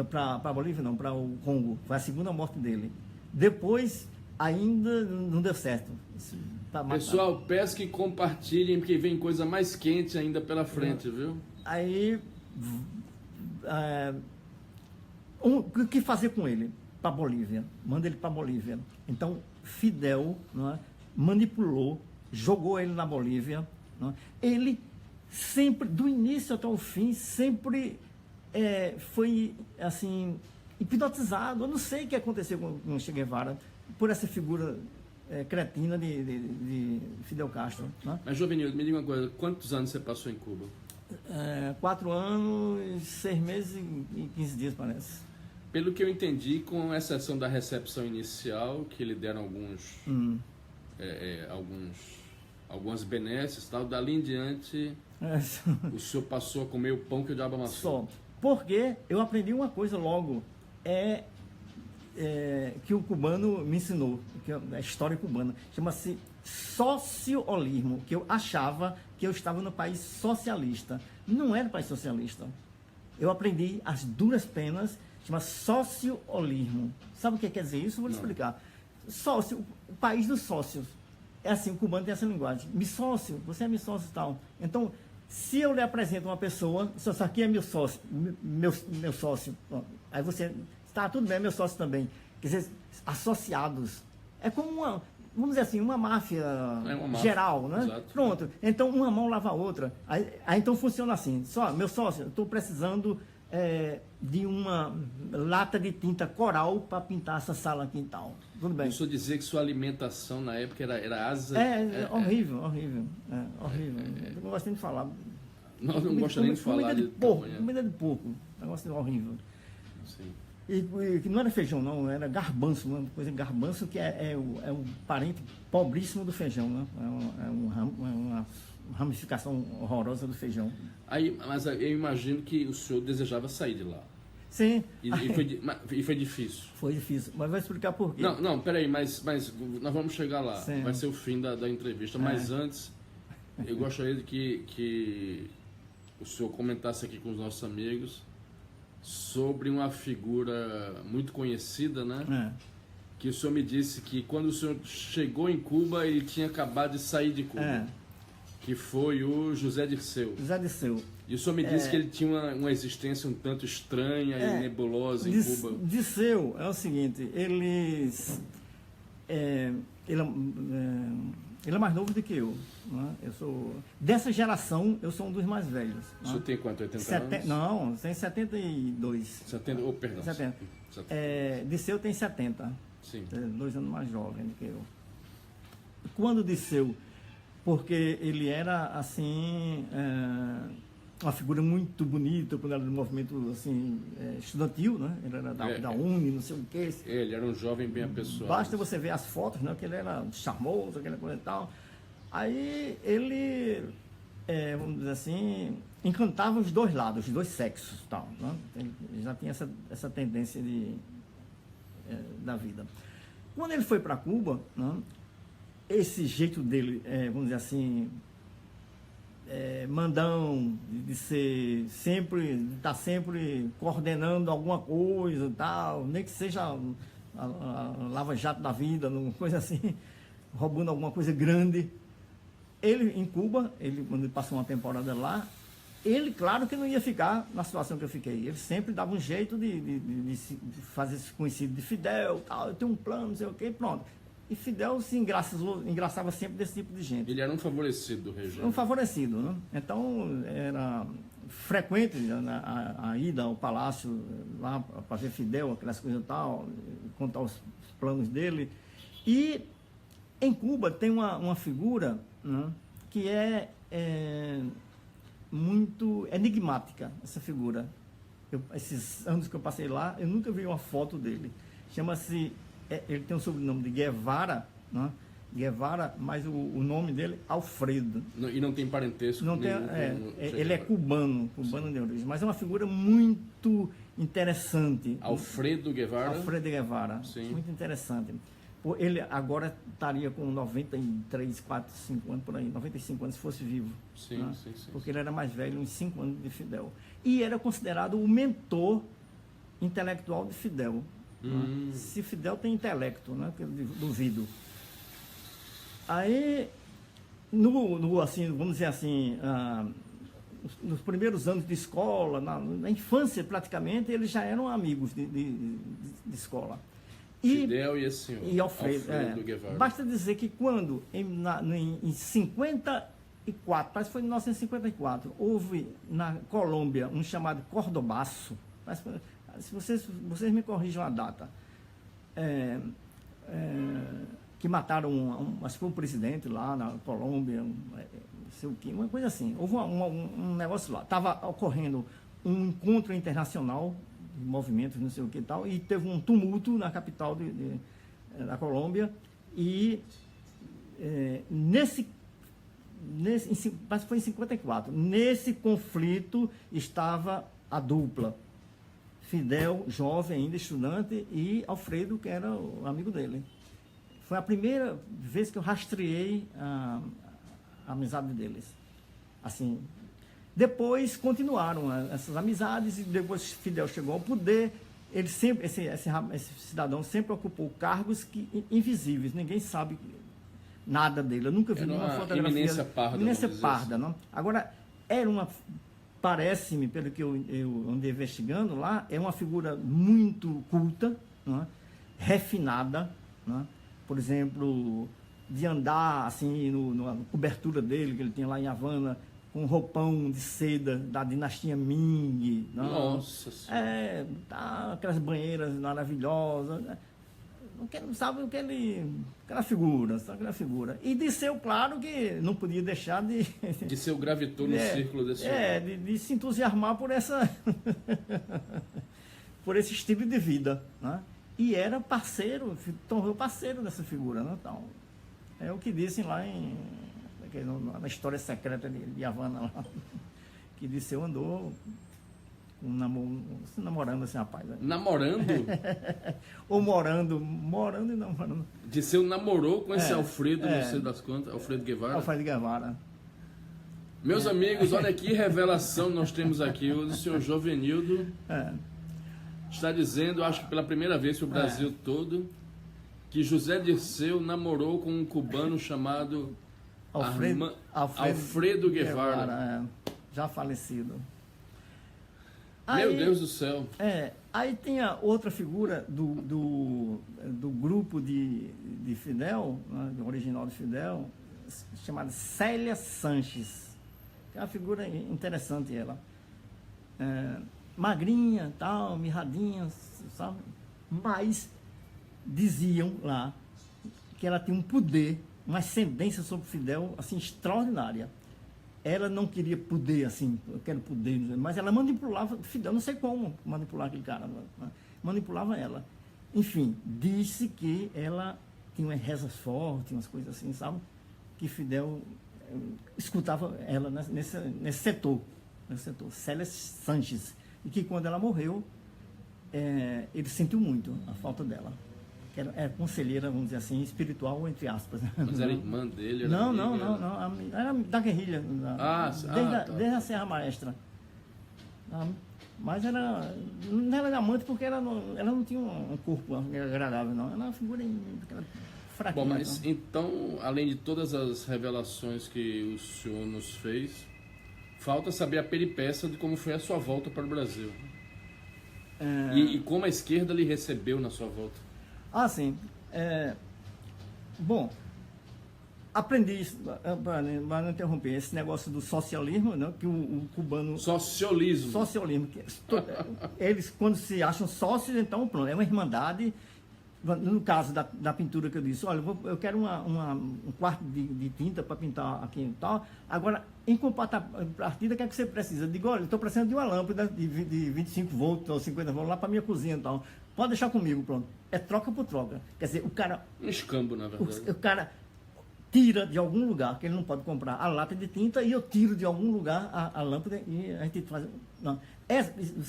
Para Bolívia não, para o Congo. Foi a segunda morte dele. Depois, ainda não deu certo. Pessoal, peço que compartilhem, porque vem coisa mais quente ainda pela frente, viu? Aí, o que fazer com ele? Para a Bolívia. Manda ele para a Bolívia. Então, Fidel, não é, manipulou, jogou ele na Bolívia. Não é? Ele sempre, do início até o fim, sempre foi, assim, hipnotizado. Eu não sei o que aconteceu com Che Guevara, por essa figura cretina de Fidel Castro. Né? Mas, Jovenildo, me diga uma coisa, quantos anos você passou em Cuba? 4 anos, 6 meses e 15 dias, parece. Pelo que eu entendi, com exceção da recepção inicial, que lhe deram algumas benesses e tal, dali em diante, o senhor passou a comer o pão que o diabo amassou. Só. Porque eu aprendi uma coisa logo, que o cubano me ensinou, que é a história cubana, chama-se sociolismo, que eu achava que eu estava no país socialista. Não era país socialista. Eu aprendi as duras penas, chama sociolismo. Sabe o que quer dizer isso? Vou lhe explicar. Sócio, o país dos sócios. É assim, o cubano tem essa linguagem. Me sócio, você é meu sócio e tal. Então, se eu lhe apresento uma pessoa, isso aqui é meu sócio, meu sócio. Aí você, tá, tudo bem, é meu sócio também. Quer dizer, associados. É como uma, vamos dizer assim, uma máfia, geral, né? Exato. Pronto. Então, uma mão lava a outra. Aí então funciona assim. Só, meu sócio, eu estou precisando de uma lata de tinta coral para pintar essa sala aqui e tal. Tudo bem. Eu sou dizer que sua alimentação na época era asa... horrível. Horrível. Eu não gosto nem de falar. Não gosto nem de falar. Comida de porco. Negócio horrível. Sim. E que não era feijão, não, era garbanço, uma coisa de garbanço que é o parente pobríssimo do feijão, né? Uma ramificação horrorosa do feijão. Mas eu imagino que o senhor desejava sair de lá. Sim. E foi difícil. Foi difícil, mas vou explicar por quê. Não, peraí, mas nós vamos chegar lá. Sim. Vai ser o fim da entrevista. Mas antes, eu gostaria de que o senhor comentasse aqui com os nossos amigos sobre uma figura muito conhecida, né? Que o senhor me disse que quando o senhor chegou em Cuba, ele tinha acabado de sair de Cuba. Que foi o José Dirceu. José Dirceu. E o senhor me disse que ele tinha uma existência um tanto estranha e nebulosa em Cuba. Dirceu é o seguinte, ele é mais novo do que eu. Né? Eu sou dessa geração, eu sou um dos mais velhos. O senhor tem quanto? 80 anos? Não, tem 72. 70, perdão. 70. Dirceu tem 70. Sim. 2 anos mais jovem do que eu. Quando Dirceu, porque ele era assim uma figura muito bonita, quando era do movimento assim, estudantil, né? Ele era da UNE, não sei o quê. Ele era um jovem bem apessoado. Basta você ver as fotos, né? Que ele era charmoso, aquela coisa e tal. Aí ele, vamos dizer assim, encantava os dois lados, os dois sexos, tal, né? Ele já tinha essa tendência da vida. Quando ele foi para Cuba, né? Esse jeito dele, vamos dizer assim, mandão, de ser sempre, de estar sempre coordenando alguma coisa e tal, nem que seja a lava-jato da vida, uma coisa assim, roubando alguma coisa grande. Ele, em Cuba, quando ele passou uma temporada lá, ele, claro que não ia ficar na situação que eu fiquei. Ele sempre dava um jeito de fazer se conhecido de Fidel, tal, eu tenho um plano, não sei o quê, pronto. E Fidel se engraçava sempre desse tipo de gente. Ele era um favorecido do regime. Um favorecido, né? Então, era frequente a ida ao palácio lá para ver Fidel, aquelas coisas e tal, contar os planos dele. E em Cuba tem uma figura, né, que é muito enigmática, essa figura. Esses anos que eu passei lá, eu nunca vi uma foto dele. Chama-se... ele tem o sobrenome de Guevara, né? Guevara, mas o nome dele é Alfredo. E não tem parentesco? Não tem, ele é cubano de origem, mas é uma figura muito interessante. Alfredo Guevara? Alfredo Guevara, sim. Muito interessante. Ele agora estaria com 93, 4, 5 anos por aí, 95 anos se fosse vivo. Sim, né? sim. Porque ele era mais velho, uns 5 anos de Fidel. E era considerado o mentor intelectual de Fidel. Se Fidel tem intelecto, né? Que eu duvido. Aí, assim, vamos dizer assim, nos primeiros anos de escola, na infância praticamente, eles já eram amigos de escola. Fidel e esse senhor. E Alfredo Guevara. Basta dizer que quando, em 54, parece que foi em 1954, houve na Colômbia um chamado Cordobaço, se vocês me corrijam a data, que mataram, acho que foi um presidente lá na Colômbia, não sei o quê, uma coisa assim. Houve um negócio lá. Estava ocorrendo um encontro internacional de movimentos, não sei o que e tal, e teve um tumulto na capital da Colômbia, e foi em 54, nesse conflito estava a dupla, Fidel, jovem ainda, estudante, e Alfredo, que era o amigo dele. Foi a primeira vez que eu rastreei a amizade deles. Assim, depois continuaram essas amizades, e depois Fidel chegou ao poder. Ele sempre, esse cidadão sempre ocupou cargos invisíveis, ninguém sabe nada dele. Eu nunca vi nenhuma fotografia. Eminência parda, não? Agora, parece-me, pelo que eu andei investigando lá, é uma figura muito culta, não é? Refinada, não é? Por exemplo, de andar assim na cobertura dele, que ele tinha lá em Havana, com um roupão de seda da dinastia Ming. Não? Nossa Senhora. Aquelas banheiras maravilhosas. Não sabe o que ele... Aquela figura. E disseu, claro, que não podia deixar de... De ser o gravitou no círculo desse homem. De se entusiasmar por por esse estilo de vida, né? E era parceiro, tornou parceiro dessa figura, né? Então, é o que dizem lá na história secreta de Havana, lá, que Disseu andou namorando esse rapaz. Né? Namorando? Ou morando e namorando. Disseu namorou com esse Alfredo, não sei das quantas, Alfredo Guevara? Alfredo Guevara. Meus amigos, olha que revelação nós temos aqui. O senhor Jovenildo está dizendo, acho que pela primeira vez para o Brasil todo, que José Dirceu namorou com um cubano chamado Alfredo Guevara. Já falecido. Meu Deus do céu. Aí tem a outra figura do grupo de Fidel, né, do original de Fidel, chamada Célia Sanches, que é uma figura interessante ela. Magrinha, tal, mirradinha, sabe? Mas diziam lá que ela tinha um poder, uma ascendência sobre Fidel, assim, extraordinária. Ela não queria poder, assim, eu quero poder, mas ela manipulava Fidel, não sei como manipular aquele cara, né? Manipulava ela. Enfim, disse que ela tinha umas rezas fortes, umas coisas assim, sabe? Que Fidel escutava ela nesse setor, Célia Sanches. E que quando ela morreu, ele sentiu muito a falta dela. Que era conselheira, vamos dizer assim, espiritual, entre aspas. Mas era irmã dele? Não. Era da guerrilha. Desde a Serra Maestra. Mas não era amante porque ela não tinha um corpo agradável, não. Era uma figura fraquinha. Bom, mas não. Então, além de todas as revelações que o senhor nos fez, falta saber a peripécia de como foi a sua volta para o Brasil. E como a esquerda lhe recebeu na sua volta. Sim. Bom, aprendi isso, para não interromper, esse negócio do socialismo, né, que o cubano... Socialismo. Eles, quando se acham sócios, então, pronto, é uma irmandade. No caso da pintura que eu disse, olha, eu quero um quarto de tinta para pintar aqui e tal. Agora, em contrapartida, o que é que você precisa? Eu digo, olha, eu estou precisando de uma lâmpada de 25 volts ou 50 volts lá para minha cozinha e tal. Pode deixar comigo, pronto. É troca por troca. Quer dizer, o cara... Um escambo, na verdade. O cara tira de algum lugar, que ele não pode comprar a lata de tinta, e eu tiro de algum lugar a lâmpada e a gente faz... Não.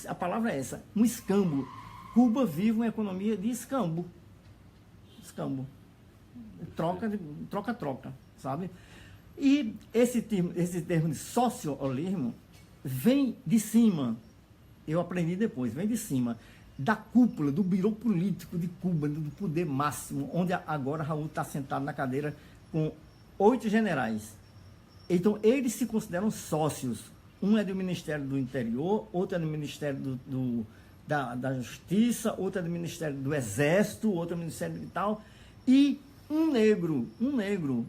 A palavra é essa, um escambo. Cuba vive uma economia de escambo. Troca, sabe? E esse termo de socialismo vem de cima, eu aprendi depois, vem de cima, da cúpula, do birô político de Cuba, do poder máximo, onde agora Raul está sentado na cadeira com 8 generais. Então, eles se consideram sócios. Um é do Ministério do Interior, outro é do Ministério da Justiça, outro é do Ministério do Exército, outro é do Ministério de tal, e um negro,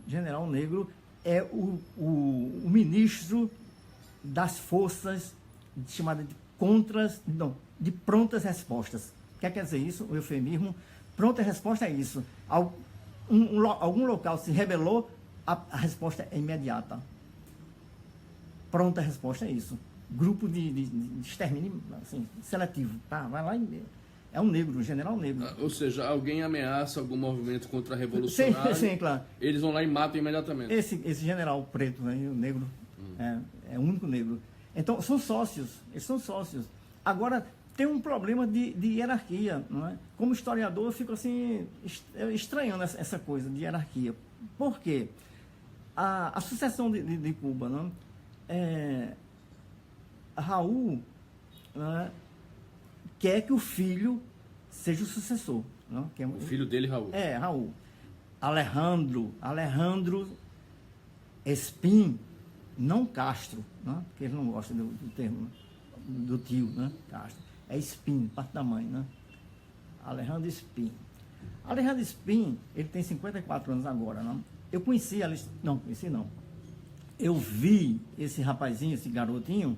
general negro, é o ministro das forças chamadas de prontas respostas. O que quer dizer isso? O eufemismo, pronta resposta é isso. algum local se rebelou, a resposta é imediata. Pronta a resposta é isso. Grupo de extermínio assim, seletivo. Tá, vai lá e... É um negro, um general negro. Ou seja, alguém ameaça algum movimento contra-revolucionário, sim, claro. Eles vão lá e matam imediatamente. Esse general preto, né, o negro, é o único negro. Então, são sócios, eles são sócios. Agora, tem um problema de hierarquia, não é? Como historiador, eu fico assim, estranhando essa coisa de hierarquia. Por quê? A sucessão de Cuba, não é? Raul, não é? Quer que o filho seja o sucessor. Não? Que o filho dele, Raul. Raul. Alejandro Espín, não Castro, não? Porque ele não gosta do termo do tio, né? Castro. É Espín, parte da mãe, né? Alejandro Espín. Alejandro Espín, ele tem 54 anos agora, não? Eu conheci, não. Eu vi esse rapazinho, esse garotinho,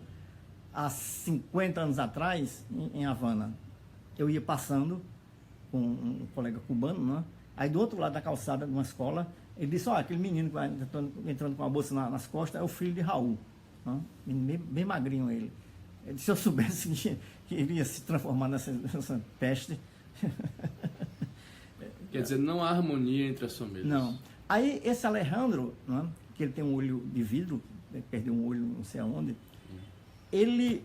há 50 anos atrás, em Havana. Eu ia passando com um colega cubano, né? Aí do outro lado da calçada de uma escola, ele disse, aquele menino que vai entrando com a bolsa nas costas é o filho de Raul. Né? Bem magrinho ele. Ele disse, se eu soubesse que ele ia se transformar nessa peste. Quer dizer, não há harmonia entre as famílias. Não. Aí esse Alejandro, né, que ele tem um olho de vidro, perdeu um olho não sei aonde, ele,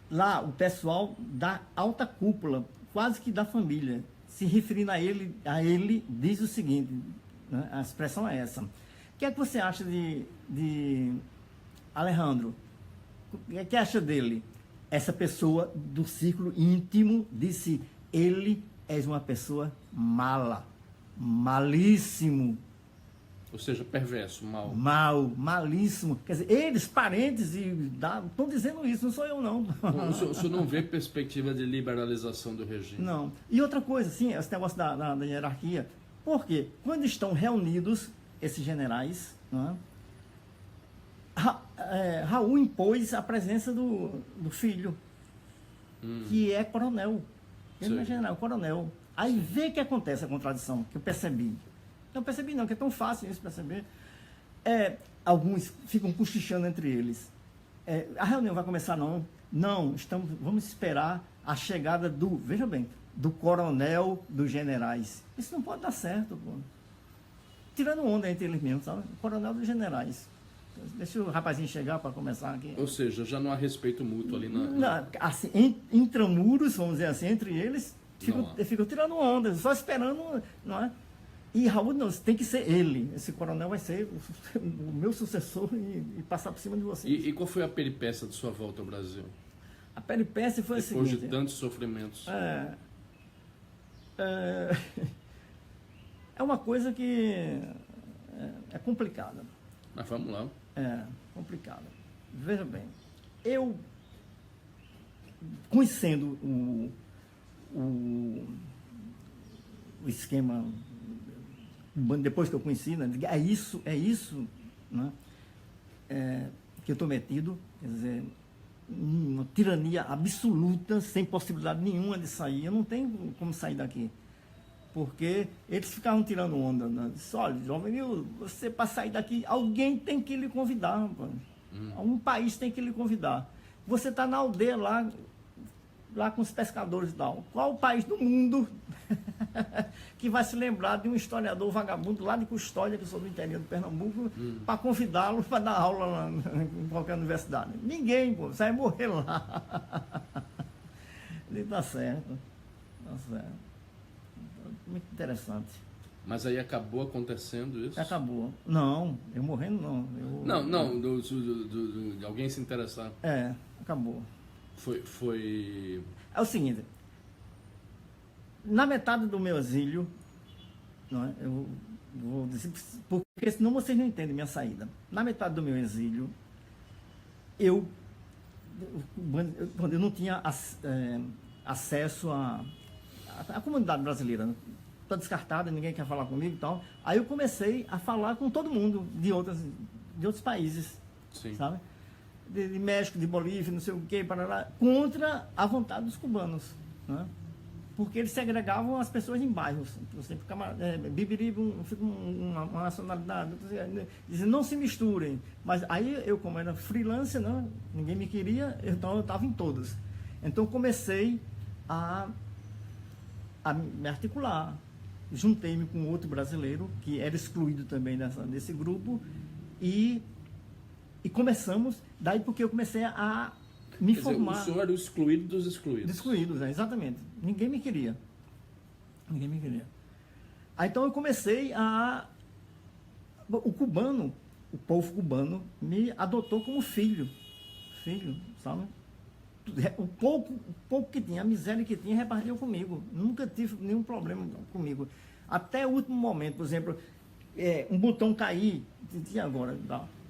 lá, o pessoal da alta cúpula, quase que da família, se referindo a ele diz o seguinte, né, a expressão é essa. O que é que você acha de Alejandro? O que é que acha dele? Essa pessoa do círculo íntimo disse, ele é uma pessoa mala, malíssimo. Ou seja, perverso, mal. Malíssimo. Quer dizer, eles, parentes, estão dizendo isso, não sou eu, não. O senhor não vê perspectiva de liberalização do regime? Não. E outra coisa, sim, esse negócio da hierarquia. Por quê? Quando estão reunidos esses generais, não é? Raul impôs a presença do filho, que é coronel. Ele não é general, é coronel. Aí vê que acontece a contradição, que eu percebi. Não percebi não, que é tão fácil isso perceber. Alguns ficam cochichando entre eles. A reunião vai começar não? Não, vamos esperar a chegada veja bem, do coronel dos generais. Isso não pode dar certo, pô. Tirando onda entre eles mesmos, sabe? Coronel dos generais. Deixa o rapazinho chegar para começar aqui. Ou seja, já não há respeito mútuo ali na... Assim, intramuros, vamos dizer assim, entre eles, ficam tirando onda, só esperando, não é? E Raul, não, tem que ser ele. Esse coronel vai ser o meu sucessor e passar por cima de você. E qual foi a peripécia de sua volta ao Brasil? A peripécia foi a seguinte... Depois de tantos sofrimentos. É uma coisa que é complicada. Mas vamos lá. É complicada. Veja bem, eu, conhecendo o esquema... Depois que eu conheci, né, é isso né, que eu estou metido, quer dizer, uma tirania absoluta, sem possibilidade nenhuma de sair. Eu não tenho como sair daqui, porque eles ficavam tirando onda. Né? Disse, olha, jovem, você para sair daqui, alguém tem que lhe convidar, rapaz. Um país tem que lhe convidar. Você está na aldeia lá com os pescadores e tal. Qual o país do mundo que vai se lembrar de um historiador vagabundo lá de Custódia, que eu sou do interior de Pernambuco, para convidá-lo para dar aula lá, em qualquer universidade? Ninguém, pô, você vai morrer lá. Ele tá certo. Muito interessante. Mas aí acabou acontecendo isso? Acabou. Não, eu morrendo não. Não, de alguém se interessar. Acabou. Foi... É o seguinte, na metade do meu exílio, não é? Eu vou dizer, porque senão vocês não entendem minha saída. Na metade do meu exílio, eu não tinha acesso à comunidade brasileira. Estou descartada, ninguém quer falar comigo e tal. Aí eu comecei a falar com todo mundo de outros países, Sim. Sabe? De México, de Bolívia, não sei o que, contra a vontade dos cubanos. Né? porque eles segregavam as pessoas em bairros. Você fica, Bibiribe fica uma nacionalidade, dizem, não se misturem. Mas aí eu, como era freelancer, né, ninguém me queria, então eu estava em todas. Então comecei a me articular. Juntei-me com outro brasileiro, que era excluído também desse grupo, e começamos, daí porque eu comecei a me formar. O senhor era o excluído dos excluídos. Excluídos, exatamente. Ninguém me queria. Ninguém me queria. Aí então eu comecei o povo cubano me adotou como filho. Filho, sabe? O pouco que tinha, a miséria que tinha, repartiu comigo. Nunca tive nenhum problema comigo. Até o último momento, por exemplo, um botão cair, tinha agora,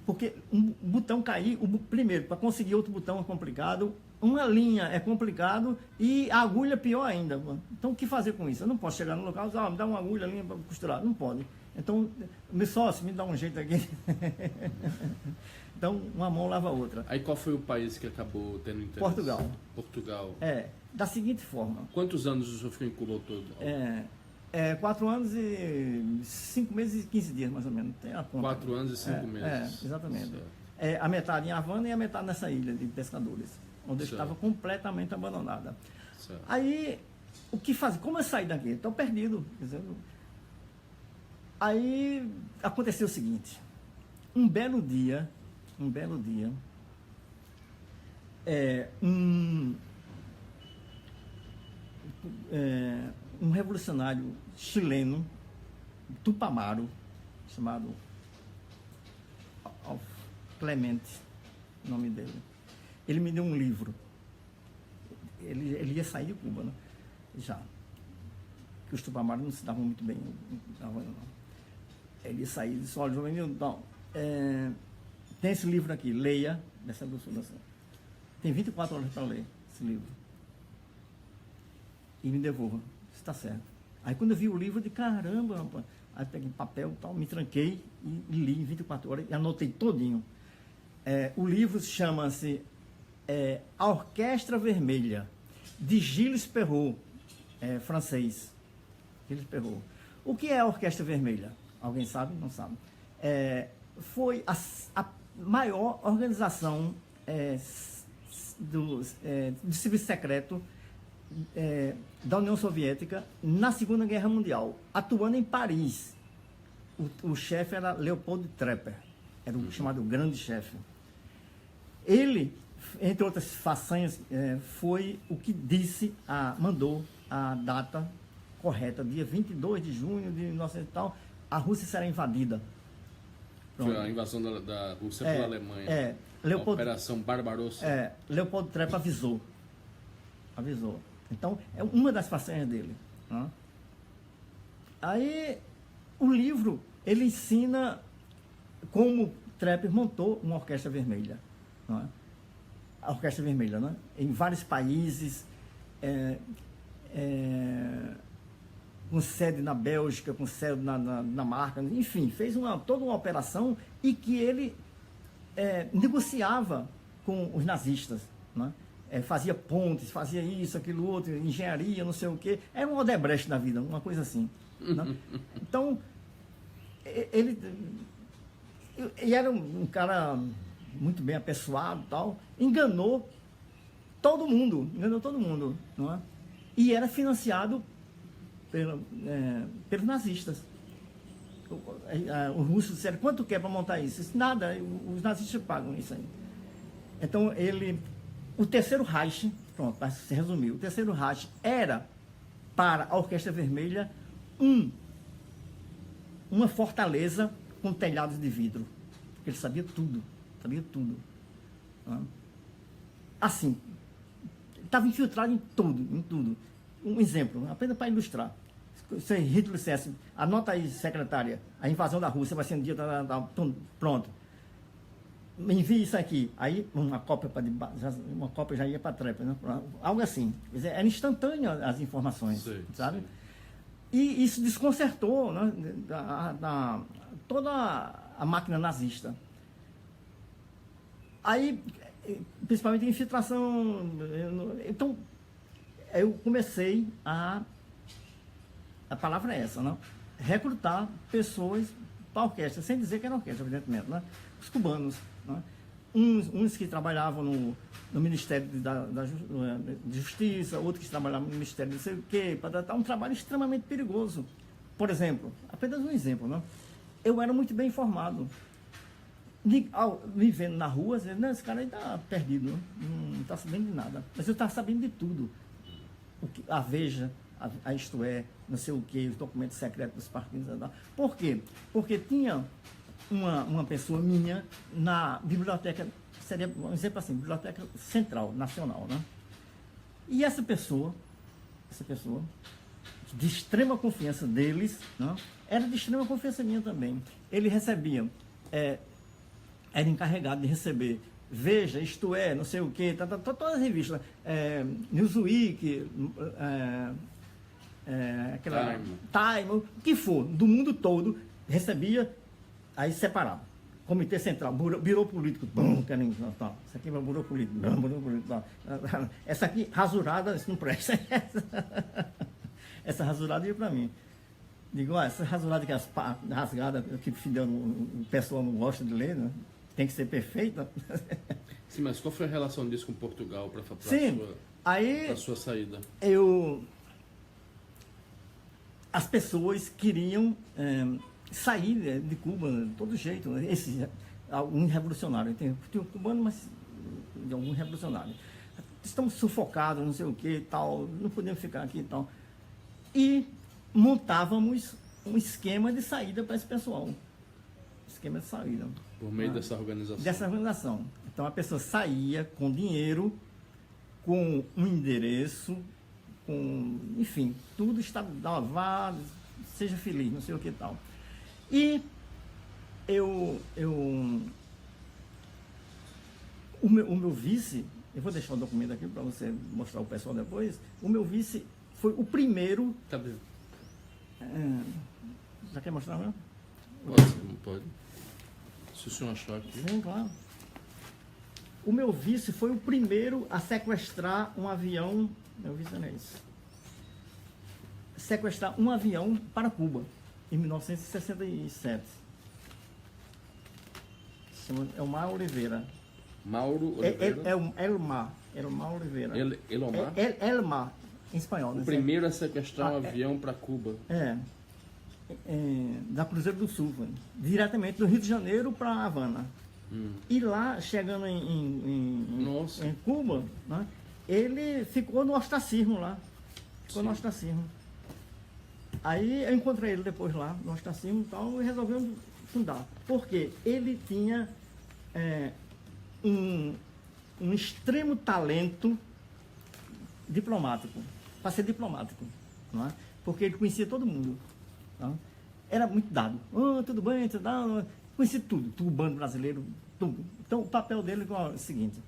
porque um botão cair, primeiro, para conseguir outro botão é complicado, uma linha é complicado e a agulha é pior ainda. Então, o que fazer com isso? Eu não posso chegar no local e dizer, me dá uma agulha, linha para costurar. Não pode. Então, meu sócio, me dá um jeito aqui. Então, uma mão lava a outra. Aí qual foi o país que acabou tendo interesse? Portugal. Portugal. Da seguinte forma. Quantos anos o senhor ficou em Cuba ao todo? 4 anos e 5 meses e 15 dias, mais ou menos. Tem a conta. 4 anos e 5 meses. Exatamente. A metade em Havana e a metade nessa ilha de pescadores, onde eu estava completamente abandonada. Certo. Aí, o que fazer? Como eu saí daqui? Estou perdido. Quer dizer, aí, aconteceu o seguinte. Um belo dia, um revolucionário chileno, Tupamaro, chamado Clemente, o nome dele. Ele me deu um livro. Ele ia sair de Cuba, né? Já. Que os Tupamaros não se davam muito bem. Ele ia sair e disse, olha, Jovenil, tem esse livro aqui, leia, dessa evolução. Tem 24 horas para ler esse livro. E me devolva. Está certo. Aí quando eu vi o livro, eu disse, caramba, rapaz. Aí peguei papel e tal, me tranquei e li em 24 horas e anotei todinho. O livro chama-se A Orquestra Vermelha, de Gilles Perrault, francês. Gilles Perrault. O que é a Orquestra Vermelha? Alguém sabe? Não sabe. Foi a maior organização do serviço secreto da União Soviética na Segunda Guerra Mundial, atuando em Paris. O chefe era Leopold Trepper, era o chamado grande chefe. Ele, entre outras façanhas, foi o que mandou a data correta, dia 22 de junho de 1900 e tal, a Rússia será invadida. Pronto. Foi a invasão da Rússia pela Alemanha. A Operação Barbarossa. Leopold Trepper avisou. Então, é uma das façanhas dele. Né? Aí, o livro, ele ensina como Trepper montou uma orquestra vermelha. Né? A orquestra vermelha, né? Em vários países, com sede na Bélgica, com sede na Dinamarca, enfim, fez toda uma operação e que ele negociava com os nazistas, né? Fazia pontes, fazia isso, aquilo outro, engenharia, não sei o quê. Era um Odebrecht da vida, uma coisa assim. Né? Então, ele era um cara muito bem apessoado e tal, enganou todo mundo, não é? E era financiado pelos nazistas. Os russos disseram, quanto quer para montar isso? Disse, nada, os nazistas pagam isso aí. Então, o Terceiro Reich, pronto, para se resumir, o Terceiro Reich era, para a Orquestra Vermelha, uma fortaleza com telhados de vidro. Porque ele sabia tudo. Assim, estava infiltrado em tudo. Um exemplo, apenas para ilustrar. Se Hitler dissesse, anota aí, secretária, a invasão da Rússia vai ser um dia, pronto. Me envie isso aqui. Aí uma cópia já ia para a Trepper, né? Algo assim. Quer dizer, era instantâneo as informações, sabe? Sim. E isso desconcertou, né, toda a máquina nazista. Aí, principalmente a infiltração. Então, eu comecei a palavra é essa, né? Recrutar pessoas para a orquestra, sem dizer que era orquestra, evidentemente, né? Os cubanos, né? Uns que trabalhavam no Ministério de Justiça, outros que trabalhavam no Ministério de não sei o quê, para tratar um trabalho extremamente perigoso. Por exemplo, apenas um exemplo, né? Eu era muito bem informado. Ao me vendo na rua, dizendo, não, esse cara aí está perdido, né? Não está sabendo de nada. Mas eu estava sabendo de tudo. A Veja, a Isto É, não sei o quê, os documentos secretos dos partidos. Por quê? Porque tinha uma pessoa minha na biblioteca, seria um exemplo assim, Biblioteca Central, Nacional, né? E essa pessoa, de extrema confiança deles, né? Era de extrema confiança minha também. Ele recebia, era encarregado de receber Veja, Isto É, não sei o quê, todas as revistas, Newsweek, aquela Time, o que for, do mundo todo, recebia, aí separava. Comitê Central, Birô Político, isso aqui é o Birô Político, essa aqui, rasurada, isso não presta. Essa rasurada ia para mim. Digo, essa rasurada que as rasgadas, que o pessoal não gosta de ler, né? Tem que ser perfeita. Sim, mas qual foi a relação disso com Portugal para a sua saída? As pessoas queriam sair de Cuba de todo jeito. Alguns revolucionários. Tem um cubano, mas de algum revolucionário. Estamos sufocados, não sei o que e tal, não podemos ficar aqui e tal. E montávamos um esquema de saída para esse pessoal. Esquema de saída. Por meio dessa organização. Dessa organização. Então a pessoa saía com dinheiro, com um endereço, com, enfim, tudo estava lavado, seja feliz, não sei o que e tal. E o meu vice, eu vou deixar o documento aqui para você mostrar o pessoal depois, o meu vice foi o primeiro... Cadê? Já quer mostrar mesmo? Pode. Se o senhor achar aqui. Sim, claro. O meu vice foi o primeiro a sequestrar um avião... Meu vice não é isso. Sequestrar um avião para Cuba, em 1967. É o Mar Oliveira. Mauro Oliveira? Elmar Oliveira. Elomar? Elmar, em espanhol. O primeiro a sequestrar um avião para Cuba. Da Cruzeiro do Sul, diretamente do Rio de Janeiro para Havana. E lá, chegando em Cuba, né, ele ficou no ostracismo lá. No ostracismo. Aí eu encontrei ele depois lá, no ostracismo e tal, e resolvemos fundar. Porque ele tinha um extremo talento diplomático, para ser diplomático, não é? Porque ele conhecia todo mundo. Tá? Era muito dado. Tudo bem, tudo bem. Conhecia tudo, cubano, brasileiro, tudo. Então, o papel dele é o seguinte,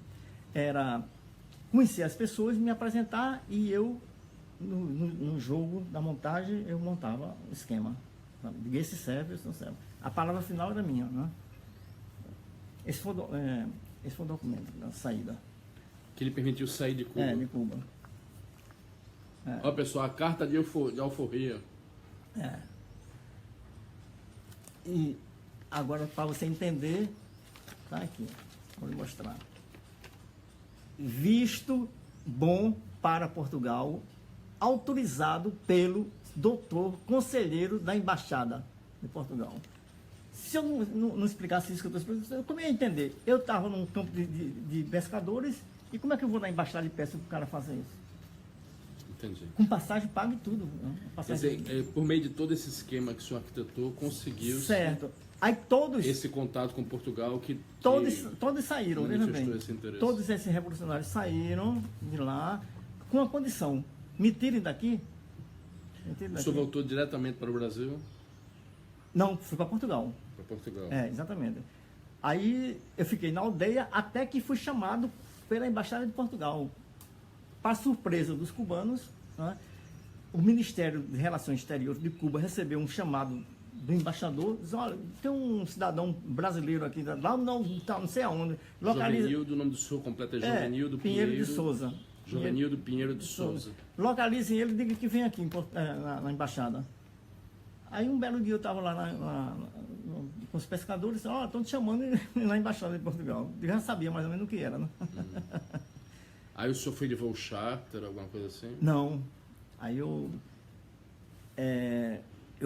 era conhecer as pessoas, me apresentar e eu, no jogo da montagem, eu montava o esquema. Esse serve, esse não serve. A palavra final era minha. Né? Esse foi o documento da saída. Que ele permitiu sair de Cuba. De Cuba. Ó, pessoal, a carta de alforria. E agora, para você entender, tá aqui, vou lhe mostrar. Visto bom para Portugal, autorizado pelo doutor conselheiro da Embaixada de Portugal. Se eu não explicasse isso que eu estou explicando, como eu ia entender? Eu estava num campo de pescadores, e como é que eu vou na Embaixada e peço para o cara fazer isso? Entendi. Com passagem paga e tudo. Né? Quer dizer, por meio de todo esse esquema que o senhor arquitetou, conseguiu certo. Aí todos... esse contato com Portugal Todos saíram, veja bem. Esse interesse. Todos esses revolucionários saíram de lá com a condição, me tirem daqui. O senhor voltou diretamente para o Brasil? Não, fui para Portugal. Para Portugal. Exatamente. Aí eu fiquei na aldeia até que fui chamado pela Embaixada de Portugal. Para surpresa dos cubanos, né, o Ministério de Relações Exteriores de Cuba recebeu um chamado do embaixador, diz, olha, tem um cidadão brasileiro aqui, lá não sei aonde, localiza... Jovenildo, o nome do senhor completo é Jovenildo Pinheiro de Souza. Jovenildo Pinheiro de Souza. Localizem ele e diga que vem aqui na embaixada. Aí um belo dia eu estava lá com os pescadores e disse, estão te chamando na embaixada de Portugal. Eu já sabia mais ou menos o que era, né? Aí o senhor foi de voo charter, alguma coisa assim? Não. Aí eu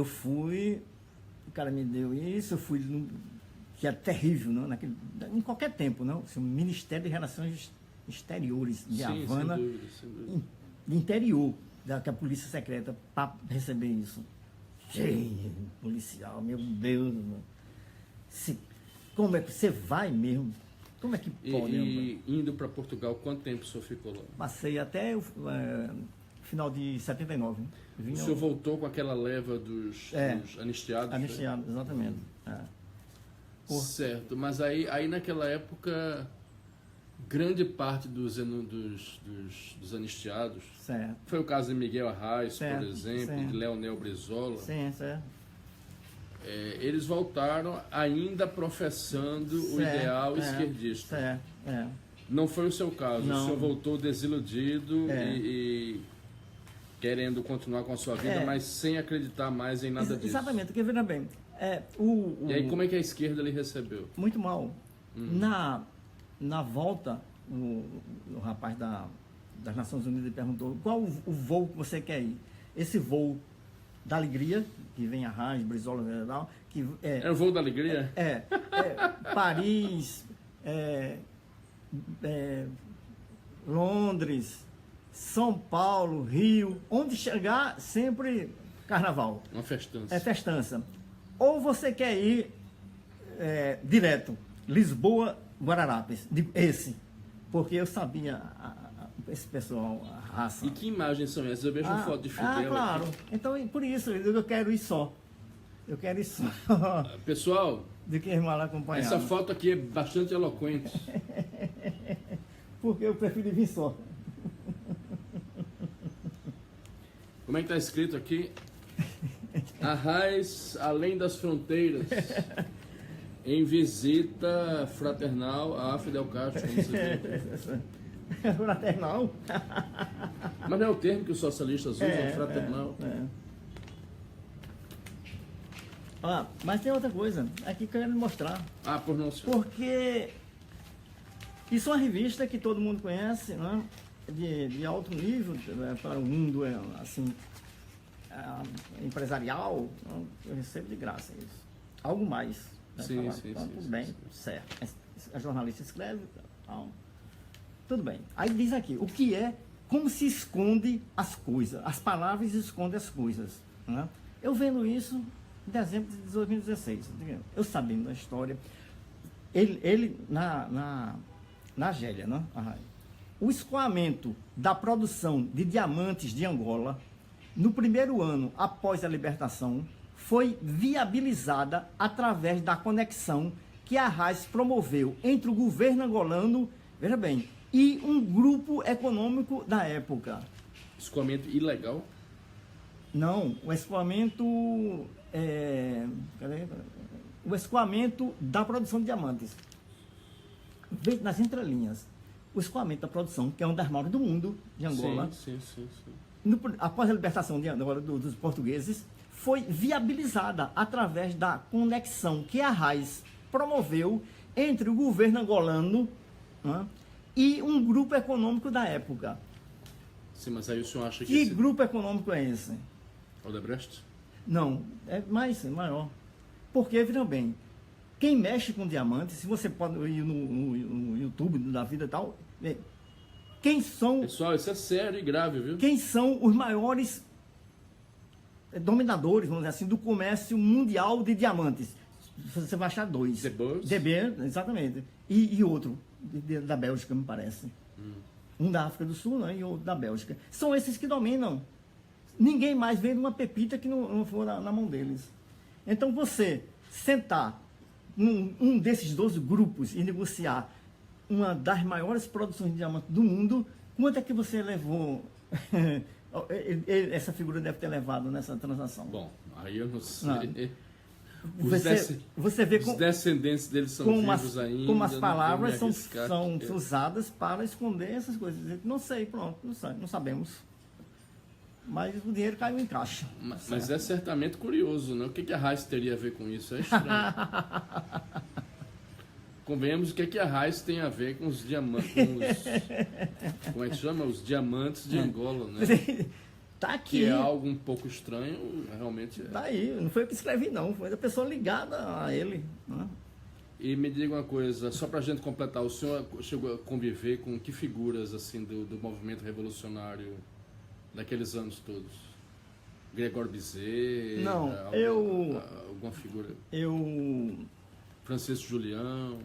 fui, o cara me deu isso, eu fui, que é terrível, né? Em qualquer tempo, não? O Ministério de Relações Exteriores de Havana, sem dúvida, sem dúvida. De interior, que a polícia secreta, para receber isso. Cheio, policial, meu Deus. Como é que você vai mesmo? Como é que pode? E indo para Portugal, quanto tempo o senhor ficou lá? Passei até o final de 79. O senhor voltou com aquela leva dos anistiados? Anistiados, exatamente. Certo, mas aí naquela época, grande parte dos anistiados, certo. Foi o caso de Miguel Arraes, Certo, por exemplo, certo. de Leonel Brizola. Sim, certo. Eles voltaram ainda professando o ideal esquerdista. Certo, Não foi o seu caso. Não. O senhor voltou desiludido e querendo continuar com a sua vida, mas sem acreditar mais em nada disso. Exatamente, porque veja bem. E aí como é que a esquerda lhe recebeu? Muito mal. Na volta, o rapaz das Nações Unidas perguntou qual o voo que você quer ir. Esse voo da alegria, que vem a Arraes, Brizola e tal, que É o voo da alegria? Paris, Londres, São Paulo, Rio, onde chegar, sempre carnaval. Uma festança. É festança. Ou você quer ir direto, Lisboa, Guararapes, digo esse, porque eu sabia esse pessoal, a raça. E que imagens são essas? Eu vejo uma foto de Fidel claro. aqui. Então, por isso, eu quero ir só. Eu quero ir só. Pessoal, Do que ir mal acompanhado. essa foto aqui é bastante eloquente. Porque eu prefiro vir só. Como é que está escrito aqui? Arraes além das fronteiras, em visita fraternal a Fidel Castro. Como você vê. Fraternal. Mas não é o termo que os socialistas usam, fraternal. Mas tem outra coisa, aqui que eu quero mostrar. Por não senhor. Porque isso é uma revista que todo mundo conhece, né? De alto nível para o mundo assim, empresarial. Né? Eu recebo de graça isso. Algo mais. Né? Sim. Tudo bem, certo. A jornalista escreve, tal. Tudo bem. Aí diz aqui, o que é, como se esconde as coisas. As palavras escondem as coisas. Né? Eu vendo isso em dezembro de 2016. Eu sabendo da história. Ele na Argélia, né? O escoamento da produção de diamantes de Angola, no primeiro ano após a libertação, foi viabilizada através da conexão que a Arraes promoveu entre o governo angolano, veja bem, e um grupo econômico da época. Escoamento ilegal? Não, o escoamento o escoamento da produção de diamantes. Veja nas entrelinhas. O escoamento da produção, que é uma das maiores do mundo, de Angola, Sim. após a libertação de Angola dos portugueses, foi viabilizada através da conexão que a Arraes promoveu entre o governo angolano, né, e um grupo econômico da época. Sim, mas aí o senhor acha que... Que grupo econômico é esse? Odebrecht? Não, é maior. Porque, vejam bem, quem mexe com diamantes, se você pode ir no YouTube da vida e tal, quem são... Pessoal, isso é sério e grave, viu? Quem são os maiores dominadores, vamos dizer assim, do comércio mundial de diamantes? Você vai achar dois. The Boers? The Bear, exatamente. E outro, da Bélgica, me parece. Um da África do Sul, né, e outro da Bélgica. São esses que dominam. Ninguém mais vende uma pepita que não for na mão deles. Então, você sentar um desses 12 grupos e negociar uma das maiores produções de diamante do mundo, quanto é que você levou? Essa figura deve ter levado nessa transação. Bom, aí eu não sei. Não. Você vê os descendentes deles são vivos ainda. Como as palavras são usadas para esconder essas coisas. Não sei, pronto, não sabemos. Mas o dinheiro caiu em caixa. Mas é certamente curioso, né? O que a Raiz teria a ver com isso? É estranho. Convenhamos, o que a Raiz tem a ver com os diamantes. Como é que chama? Os diamantes de Angola, né? Tá aqui. Que é algo um pouco estranho, realmente é. Tá aí, não foi eu que escrevi, não. Foi a pessoa ligada a ele. Né? E me diga uma coisa, só para a gente completar, o senhor chegou a conviver com que figuras assim do movimento revolucionário daqueles anos todos? Gregório Bezerra? Não, alguma figura? Francisco Julião?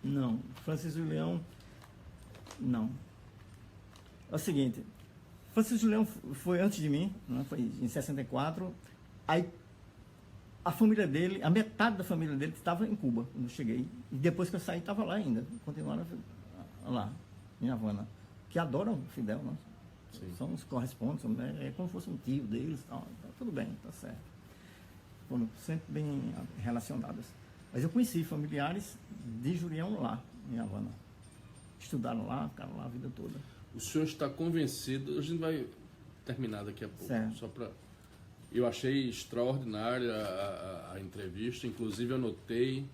Não, Francisco Julião, não. É o seguinte, Francisco Julião foi antes de mim, né? Foi em 64, aí a família dele, a metade da família dele estava em Cuba, quando eu cheguei. E depois que eu saí, estava lá ainda, continuaram lá, em Havana, que adoram o Fidel, né? São os correspondentes, né? É como se fosse um tio deles, tal, tudo bem, tá certo. Foram sempre bem relacionadas. Mas eu conheci familiares de Julião lá, em Havana. Estudaram lá, ficaram lá a vida toda. O senhor está convencido, a gente vai terminar daqui a pouco, certo. Só para... Eu achei extraordinária a entrevista, inclusive eu notei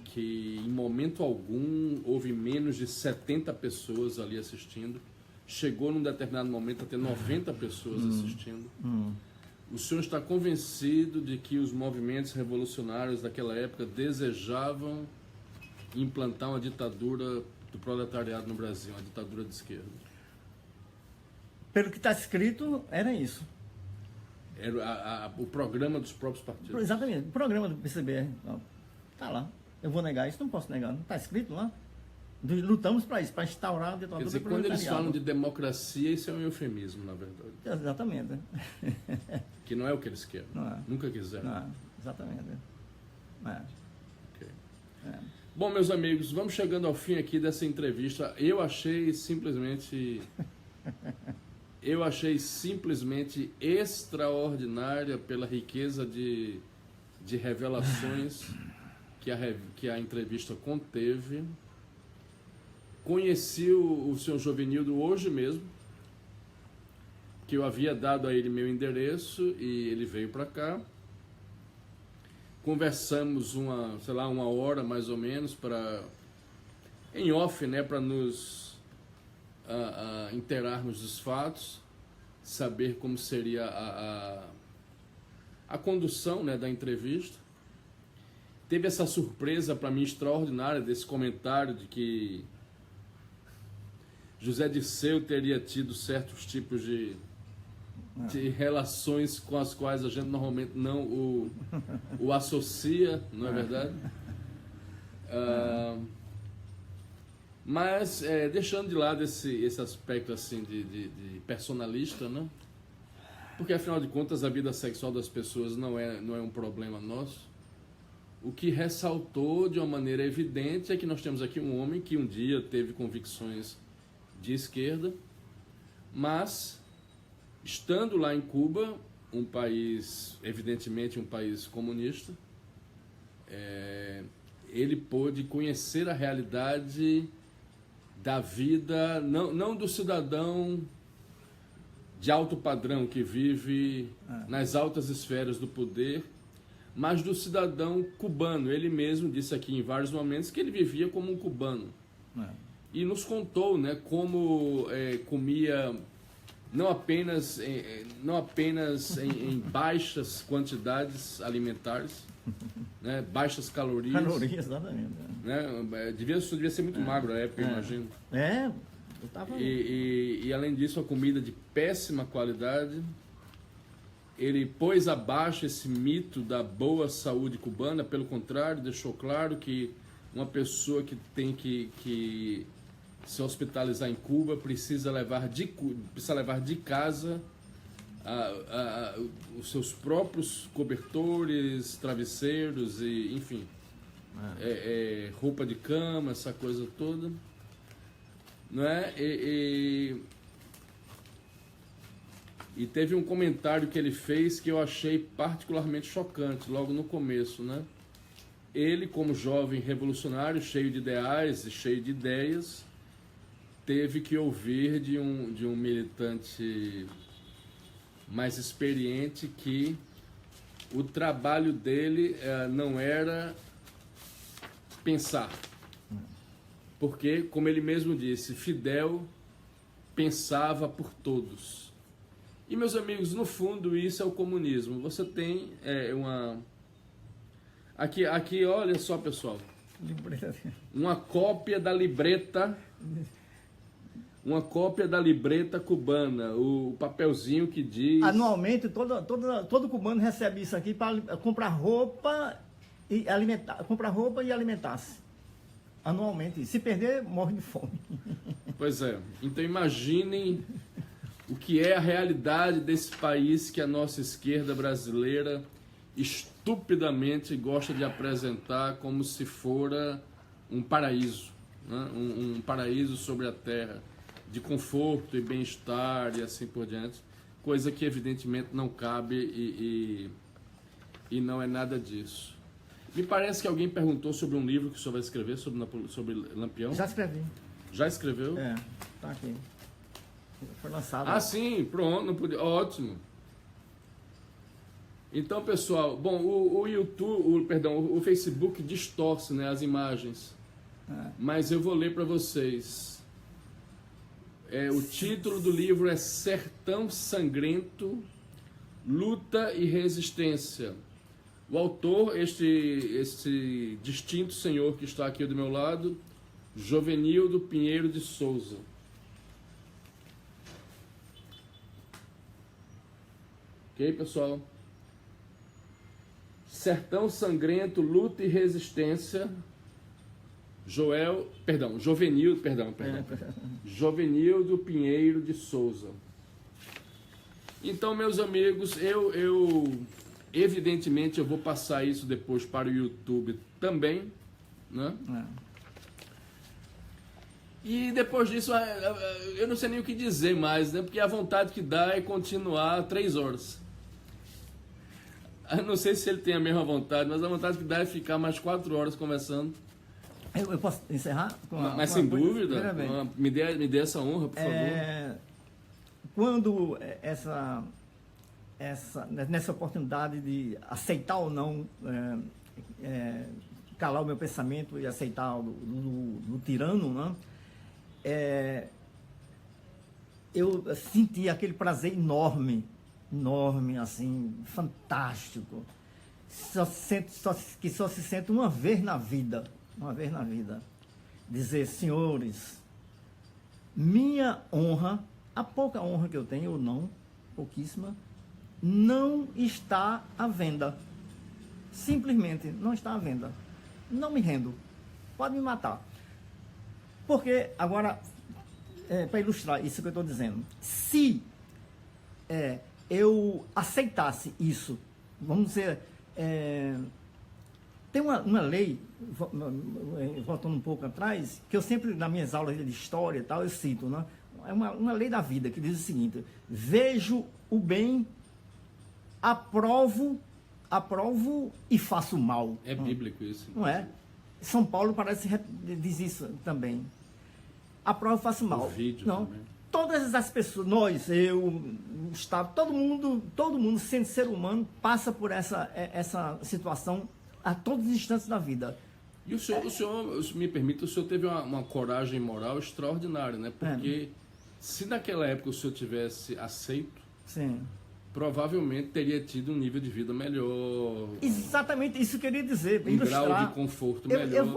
que em momento algum houve menos de 70 pessoas ali assistindo. Chegou num determinado momento a ter 90 pessoas assistindo. O senhor está convencido de que os movimentos revolucionários daquela época desejavam implantar uma ditadura do proletariado no Brasil, uma ditadura de esquerda? Pelo que está escrito, era isso. Era o programa dos próprios partidos. Exatamente, o programa do PCB. Está lá. Eu vou negar isso? Não posso negar. Não está escrito lá? Lutamos para isso, para instaurar a ditadura. Quer dizer, quando eles falam de democracia, isso é um eufemismo, na verdade. Exatamente. Que não é o que eles querem. Não é. Nunca quiseram. Não é. Exatamente. É. Okay. Bom, meus amigos, vamos chegando ao fim aqui dessa entrevista. Eu achei simplesmente extraordinária pela riqueza de revelações que a entrevista conteve. Conheci o senhor Jovenildo hoje mesmo, que eu havia dado a ele meu endereço e ele veio para cá. Conversamos uma hora mais ou menos em off, né, para nos inteirarmos dos fatos, saber como seria a condução, né, da entrevista. Teve essa surpresa para mim extraordinária desse comentário de que José Dirceu teria tido certos tipos de relações com as quais a gente normalmente não o associa, não é verdade? Mas deixando de lado esse aspecto assim de personalista, né? Porque afinal de contas a vida sexual das pessoas não é um problema nosso. O que ressaltou de uma maneira evidente é que nós temos aqui um homem que um dia teve convicções de esquerda, mas estando lá em Cuba, um país, evidentemente um país comunista, ele pôde conhecer a realidade da vida, não do cidadão de alto padrão que vive nas altas esferas do poder, mas do cidadão cubano. Ele mesmo disse aqui em vários momentos que ele vivia como um cubano. E nos contou, né, como comia não apenas em baixas quantidades alimentares, né, baixas calorias. Calorias, exatamente. Né, devia ser muito magro na época, eu imagino. Eu tava... E além disso, a comida de péssima qualidade. Ele pôs abaixo esse mito da boa saúde cubana, pelo contrário, deixou claro que uma pessoa que tem que se hospitalizar em Cuba precisa levar de casa os seus próprios cobertores, travesseiros e, enfim, roupa de cama, essa coisa toda, não é? E teve um comentário que ele fez que eu achei particularmente chocante, logo no começo, né? Ele, como jovem revolucionário, cheio de ideais e cheio de ideias, teve que ouvir de um militante mais experiente que o trabalho dele não era pensar. Porque, como ele mesmo disse, Fidel pensava por todos. E, meus amigos, no fundo, isso é o comunismo. Você tem uma... Aqui, olha só, pessoal. Uma cópia da libreta cubana, o papelzinho que diz... Anualmente, todo cubano recebe isso aqui para comprar roupa e alimentar-se. Anualmente. Se perder, morre de fome. Pois é. Então imaginem o que é a realidade desse país que a nossa esquerda brasileira estupidamente gosta de apresentar como se fora um paraíso, né? Um paraíso sobre a terra, de conforto e bem-estar e assim por diante, coisa que evidentemente não cabe e não é nada disso. Me parece que alguém perguntou sobre um livro que o senhor vai escrever sobre Lampião. Já escrevi. Já escreveu? É, tá aqui. Foi lançado. Ah, sim, pronto, não podia. Ótimo. Então, pessoal, bom, o YouTube, o Facebook distorce, né, as imagens. Mas eu vou ler para vocês. O título do livro é Sertão Sangrento, Luta e Resistência. O autor, este distinto senhor que está aqui do meu lado, Jovenildo Pinheiro de Souza. Ok, pessoal? Sertão Sangrento, Luta e Resistência, Jovenildo Pinheiro de Souza. Então, meus amigos, evidentemente eu vou passar isso depois para o YouTube também, né? E depois disso, eu não sei nem o que dizer mais, né? Porque a vontade que dá é continuar 3 horas. Eu não sei se ele tem a mesma vontade, mas a vontade que dá é ficar mais 4 horas conversando. Eu posso encerrar? Mas sem dúvida, me dê essa honra, por favor. Quando nessa oportunidade de aceitar ou não, calar o meu pensamento e aceitar o tirano, né? Eu senti aquele prazer enorme, assim, fantástico, que só se sente uma vez na vida, dizer: senhores, minha honra, a pouca honra que eu tenho, ou não, pouquíssima, não está à venda. Simplesmente não está à venda. Não me rendo. Pode me matar. Porque, agora, para ilustrar isso que eu estou dizendo, se eu aceitasse isso, vamos dizer, tem uma lei, voltando um pouco atrás, que eu sempre, nas minhas aulas de história e tal, eu cito, né? É uma lei da vida que diz o seguinte: vejo o bem, aprovo e faço mal. É bíblico isso. Não é? São Paulo diz isso também. Aprovo e faço mal. O vídeo não. Também. Todas as pessoas, nós, eu, o Estado, todo mundo, sendo ser humano, passa por essa situação a todos os instantes da vida. E o senhor, me permite, o senhor teve uma coragem moral extraordinária, né? Porque se naquela época o senhor tivesse aceito, sim, provavelmente teria tido um nível de vida melhor. Exatamente isso que eu queria dizer. Um grau de conforto melhor. Eu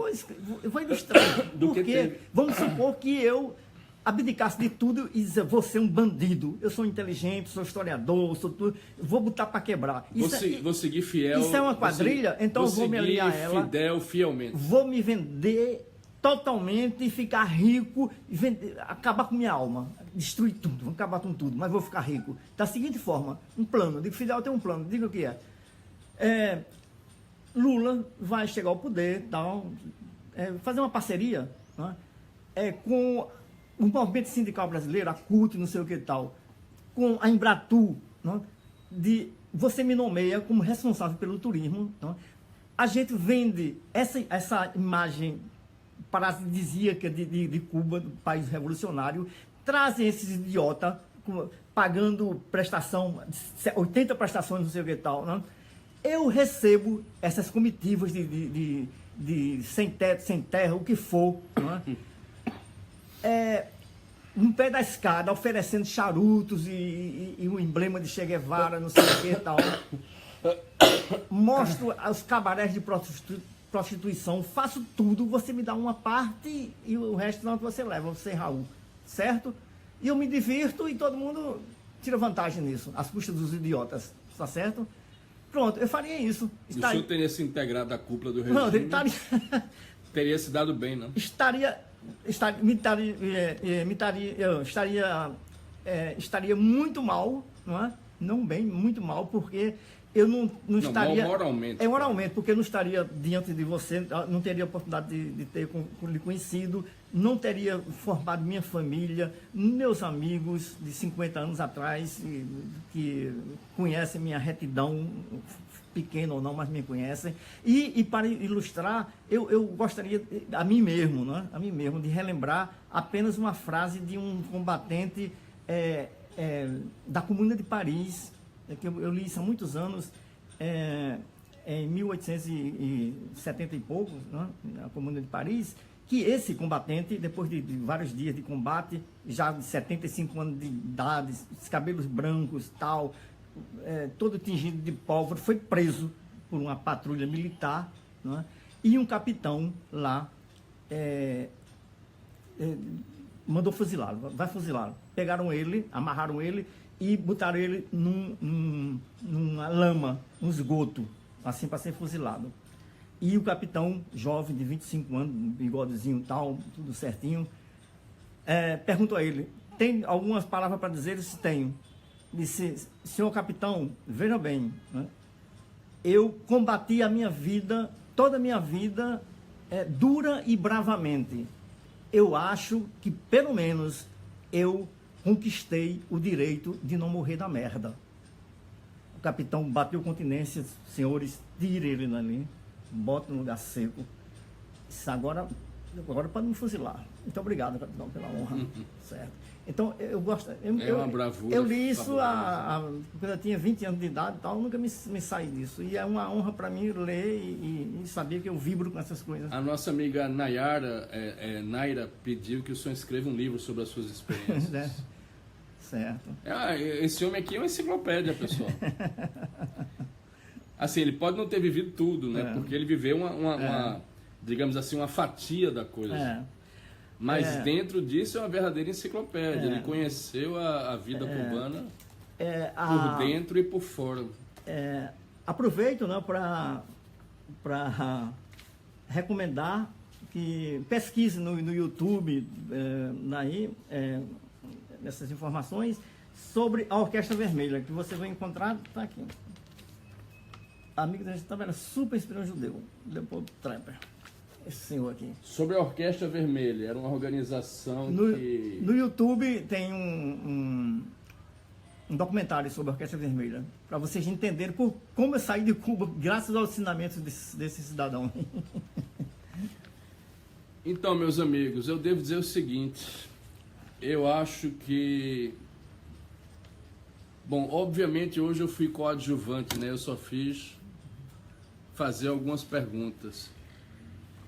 vou ilustrar. Porque vamos supor que eu abdicasse de tudo e dizer: vou ser um bandido, eu sou inteligente, sou historiador, sou tudo, vou botar para quebrar. Vou seguir fiel. Isso é uma quadrilha, então eu vou me aliar a ela. Fielmente. Vou me vender totalmente e ficar rico, e acabar com minha alma, destruir tudo, vou acabar com tudo, mas vou ficar rico. Da seguinte forma, um plano, digo: Fidel tem um plano, diga o que é. Lula vai chegar ao poder, tal, fazer uma parceria, né, com o movimento sindical brasileiro, a CUT, não sei o que tal. com a Embratur, não? Você me nomeia como responsável pelo turismo, não? A gente vende essa imagem paradisíaca de Cuba, do país revolucionário, trazem esses idiotas pagando prestação, 80 prestações, não sei o que tal, não? Eu recebo essas comitivas de sem teto, sem terra, o que for, não é? No pé da escada, oferecendo charutos e um emblema de Che Guevara, não sei o que e tal. Mostro os cabarés de prostituição, faço tudo, você me dá uma parte e o resto não você leva, você, Raul, certo? E eu me divirto e todo mundo tira vantagem nisso, às custas dos idiotas, tá certo? Pronto, eu faria isso. O senhor teria se integrado à cúpula do regime? Não, teria se dado bem, não? Estaria muito mal, não é? Não bem, muito mal, porque eu não estaria... moralmente. Moralmente, porque eu não estaria diante de você, não teria a oportunidade de ter lhe conhecido, não teria formado minha família, meus amigos de 50 anos atrás, que conhecem minha retidão, pequena ou não, mas me conhecem. E para ilustrar, eu gostaria, a mim mesmo, né? A mim mesmo, de relembrar apenas uma frase de um combatente da Comuna de Paris, que eu li isso há muitos anos, em 1870 e poucos, né? Na Comuna de Paris, que esse combatente, depois de vários dias de combate, já de 75 anos de idade, os cabelos brancos, tal, todo tingido de pólvora, foi preso por uma patrulha militar, né? E um capitão lá mandou fuzilá-lo, vai fuzilá-lo. Pegaram ele, amarraram ele e botaram ele numa lama, um esgoto, assim, para ser fuzilado. E o capitão, jovem, de 25 anos, bigodezinho e tal, tudo certinho, perguntou a ele, tem algumas palavras para dizer? Ele disse, tenho. Disse, senhor capitão, veja bem, né? Eu combati a minha vida, toda a minha vida, dura e bravamente. Eu acho que, pelo menos, eu conquistei o direito de não morrer da merda. O capitão bateu continência, senhores, tirem ele dali, bota no lugar seco. Disse, agora pode me fuzilar. Muito obrigado, capitão, pela honra. Certo. Então, eu gosto... uma bravura. Eu li isso quando eu tinha 20 anos de idade e tal, nunca me saí disso. E é uma honra para mim ler e saber que eu vibro com essas coisas. A nossa amiga Naira pediu que o senhor escreva um livro sobre as suas experiências. Certo. Esse homem aqui é uma enciclopédia, pessoal. Assim, ele pode não ter vivido tudo, né? Porque ele viveu digamos assim, uma fatia da coisa. Mas dentro disso é uma verdadeira enciclopédia. Ele conheceu a vida cubana por dentro e por fora. Aproveito, né, para recomendar que pesquise no YouTube, essas informações sobre a Orquestra Vermelha, que você vai encontrar, está aqui. Amigo da gente estava, era super espião judeu, Leopold Trepper. Esse senhor aqui. Sobre a Orquestra Vermelha, era uma organização que... No YouTube tem um documentário sobre a Orquestra Vermelha, para vocês entenderem como eu saí de Cuba, graças aos ensinamentos desse cidadão. Então, meus amigos, eu devo dizer o seguinte, eu acho que... Bom, obviamente hoje eu fui coadjuvante, né? Eu só fiz fazer algumas perguntas.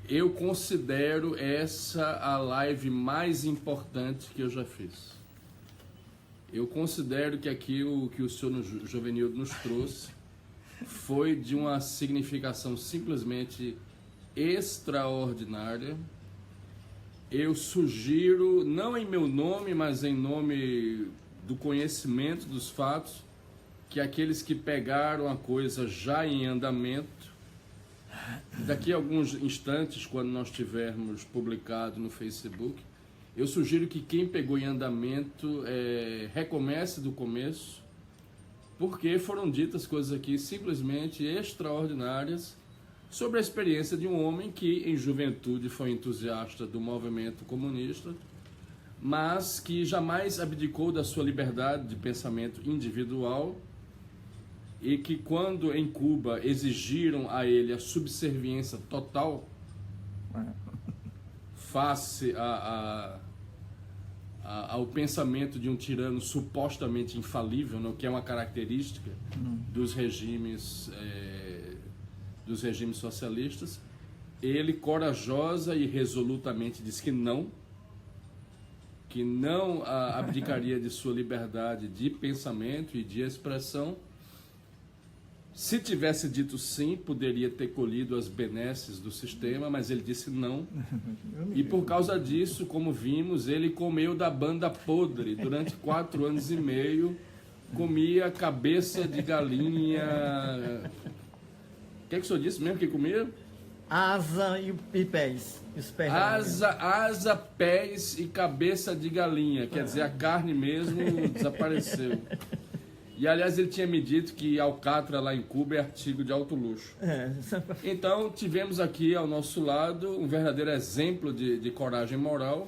Eu considero essa a live mais importante que eu já fiz. Eu considero que aquilo que o senhor Jovenildo nos trouxe foi de uma significação simplesmente extraordinária. Eu sugiro, não em meu nome, mas em nome do conhecimento dos fatos, que aqueles que pegaram a coisa já em andamento, daqui a alguns instantes, quando nós tivermos publicado no Facebook, eu sugiro que quem pegou em andamento recomece do começo, porque foram ditas coisas aqui simplesmente extraordinárias sobre a experiência de um homem que em juventude foi entusiasta do movimento comunista, mas que jamais abdicou da sua liberdade de pensamento individual e que, quando em Cuba exigiram a ele a subserviência total face ao pensamento de um tirano supostamente infalível, né, que é uma característica dos regimes socialistas, ele corajosa e resolutamente diz que não abdicaria de sua liberdade de pensamento e de expressão. Se tivesse dito sim, poderia ter colhido as benesses do sistema, mas ele disse não. E por causa disso, como vimos, ele comeu da banda podre durante 4 anos e meio, comia cabeça de galinha. O que é que o senhor disse mesmo que comia? Asa e pés. Os pés Asa, pés e cabeça de galinha. Quer dizer, a carne mesmo desapareceu. E, aliás, ele tinha me dito que alcatra lá em Cuba é artigo de alto luxo. Então, tivemos aqui ao nosso lado um verdadeiro exemplo de coragem moral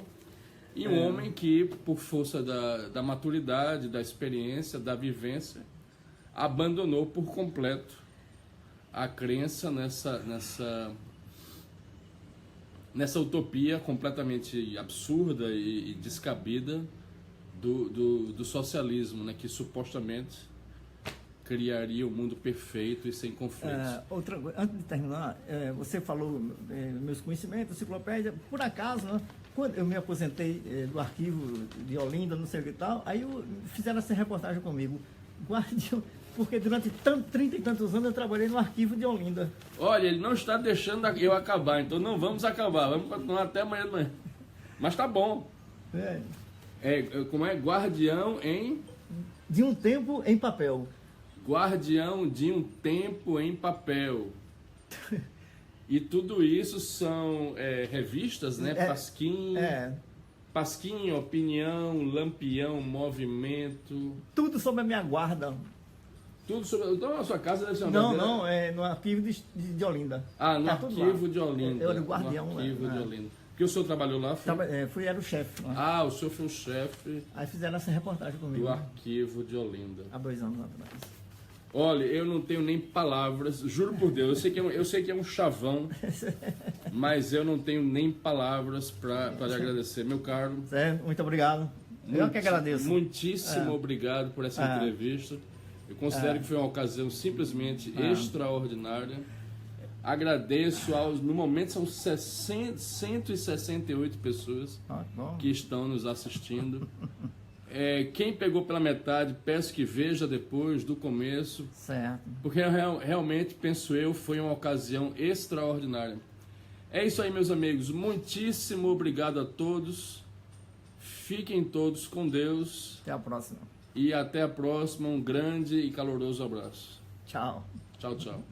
e um homem que, por força da maturidade, da experiência, da vivência, abandonou por completo a crença nessa utopia completamente absurda e descabida do socialismo, né, que supostamente criaria um mundo perfeito e sem conflitos. Antes de terminar, você falou meus conhecimentos, enciclopédia, por acaso, né, quando eu me aposentei do arquivo de Olinda, não sei o que tal, aí fizeram essa reportagem comigo, porque durante 30 e tantos anos eu trabalhei no arquivo de Olinda. Olha, ele não está deixando eu acabar, então não vamos acabar, vamos continuar até amanhã de manhã. Mas tá bom. Como é? Guardião em... De um tempo em papel. Guardião de um tempo em papel. E tudo isso são revistas, né? Pasquim, Opinião, Lampião, Movimento. Tudo sobre a minha guarda. Tudo sobre... Então a sua casa deve ser uma Não, é no arquivo de Olinda. No arquivo de Olinda. Eu era o guardião. No arquivo de Olinda. Porque o senhor trabalhou lá? Era o chefe. O senhor foi o chefe. Aí fizeram essa reportagem comigo. Do arquivo de Olinda. Há 2 anos atrás. Olha, eu não tenho nem palavras, juro por Deus, eu sei que é um chavão, mas eu não tenho nem palavras para lhe agradecer, meu caro. Muito obrigado. Eu que agradeço. Muitíssimo obrigado por essa entrevista. Eu considero que foi uma ocasião simplesmente extraordinária. Agradeço no momento são 168 pessoas que estão nos assistindo. Quem pegou pela metade, peço que veja depois, do começo. Certo. Porque realmente, penso eu, foi uma ocasião extraordinária. É isso aí, meus amigos. Muitíssimo obrigado a todos. Fiquem todos com Deus. Até a próxima. E até a próxima. Um grande e caloroso abraço. Tchau. Tchau, tchau.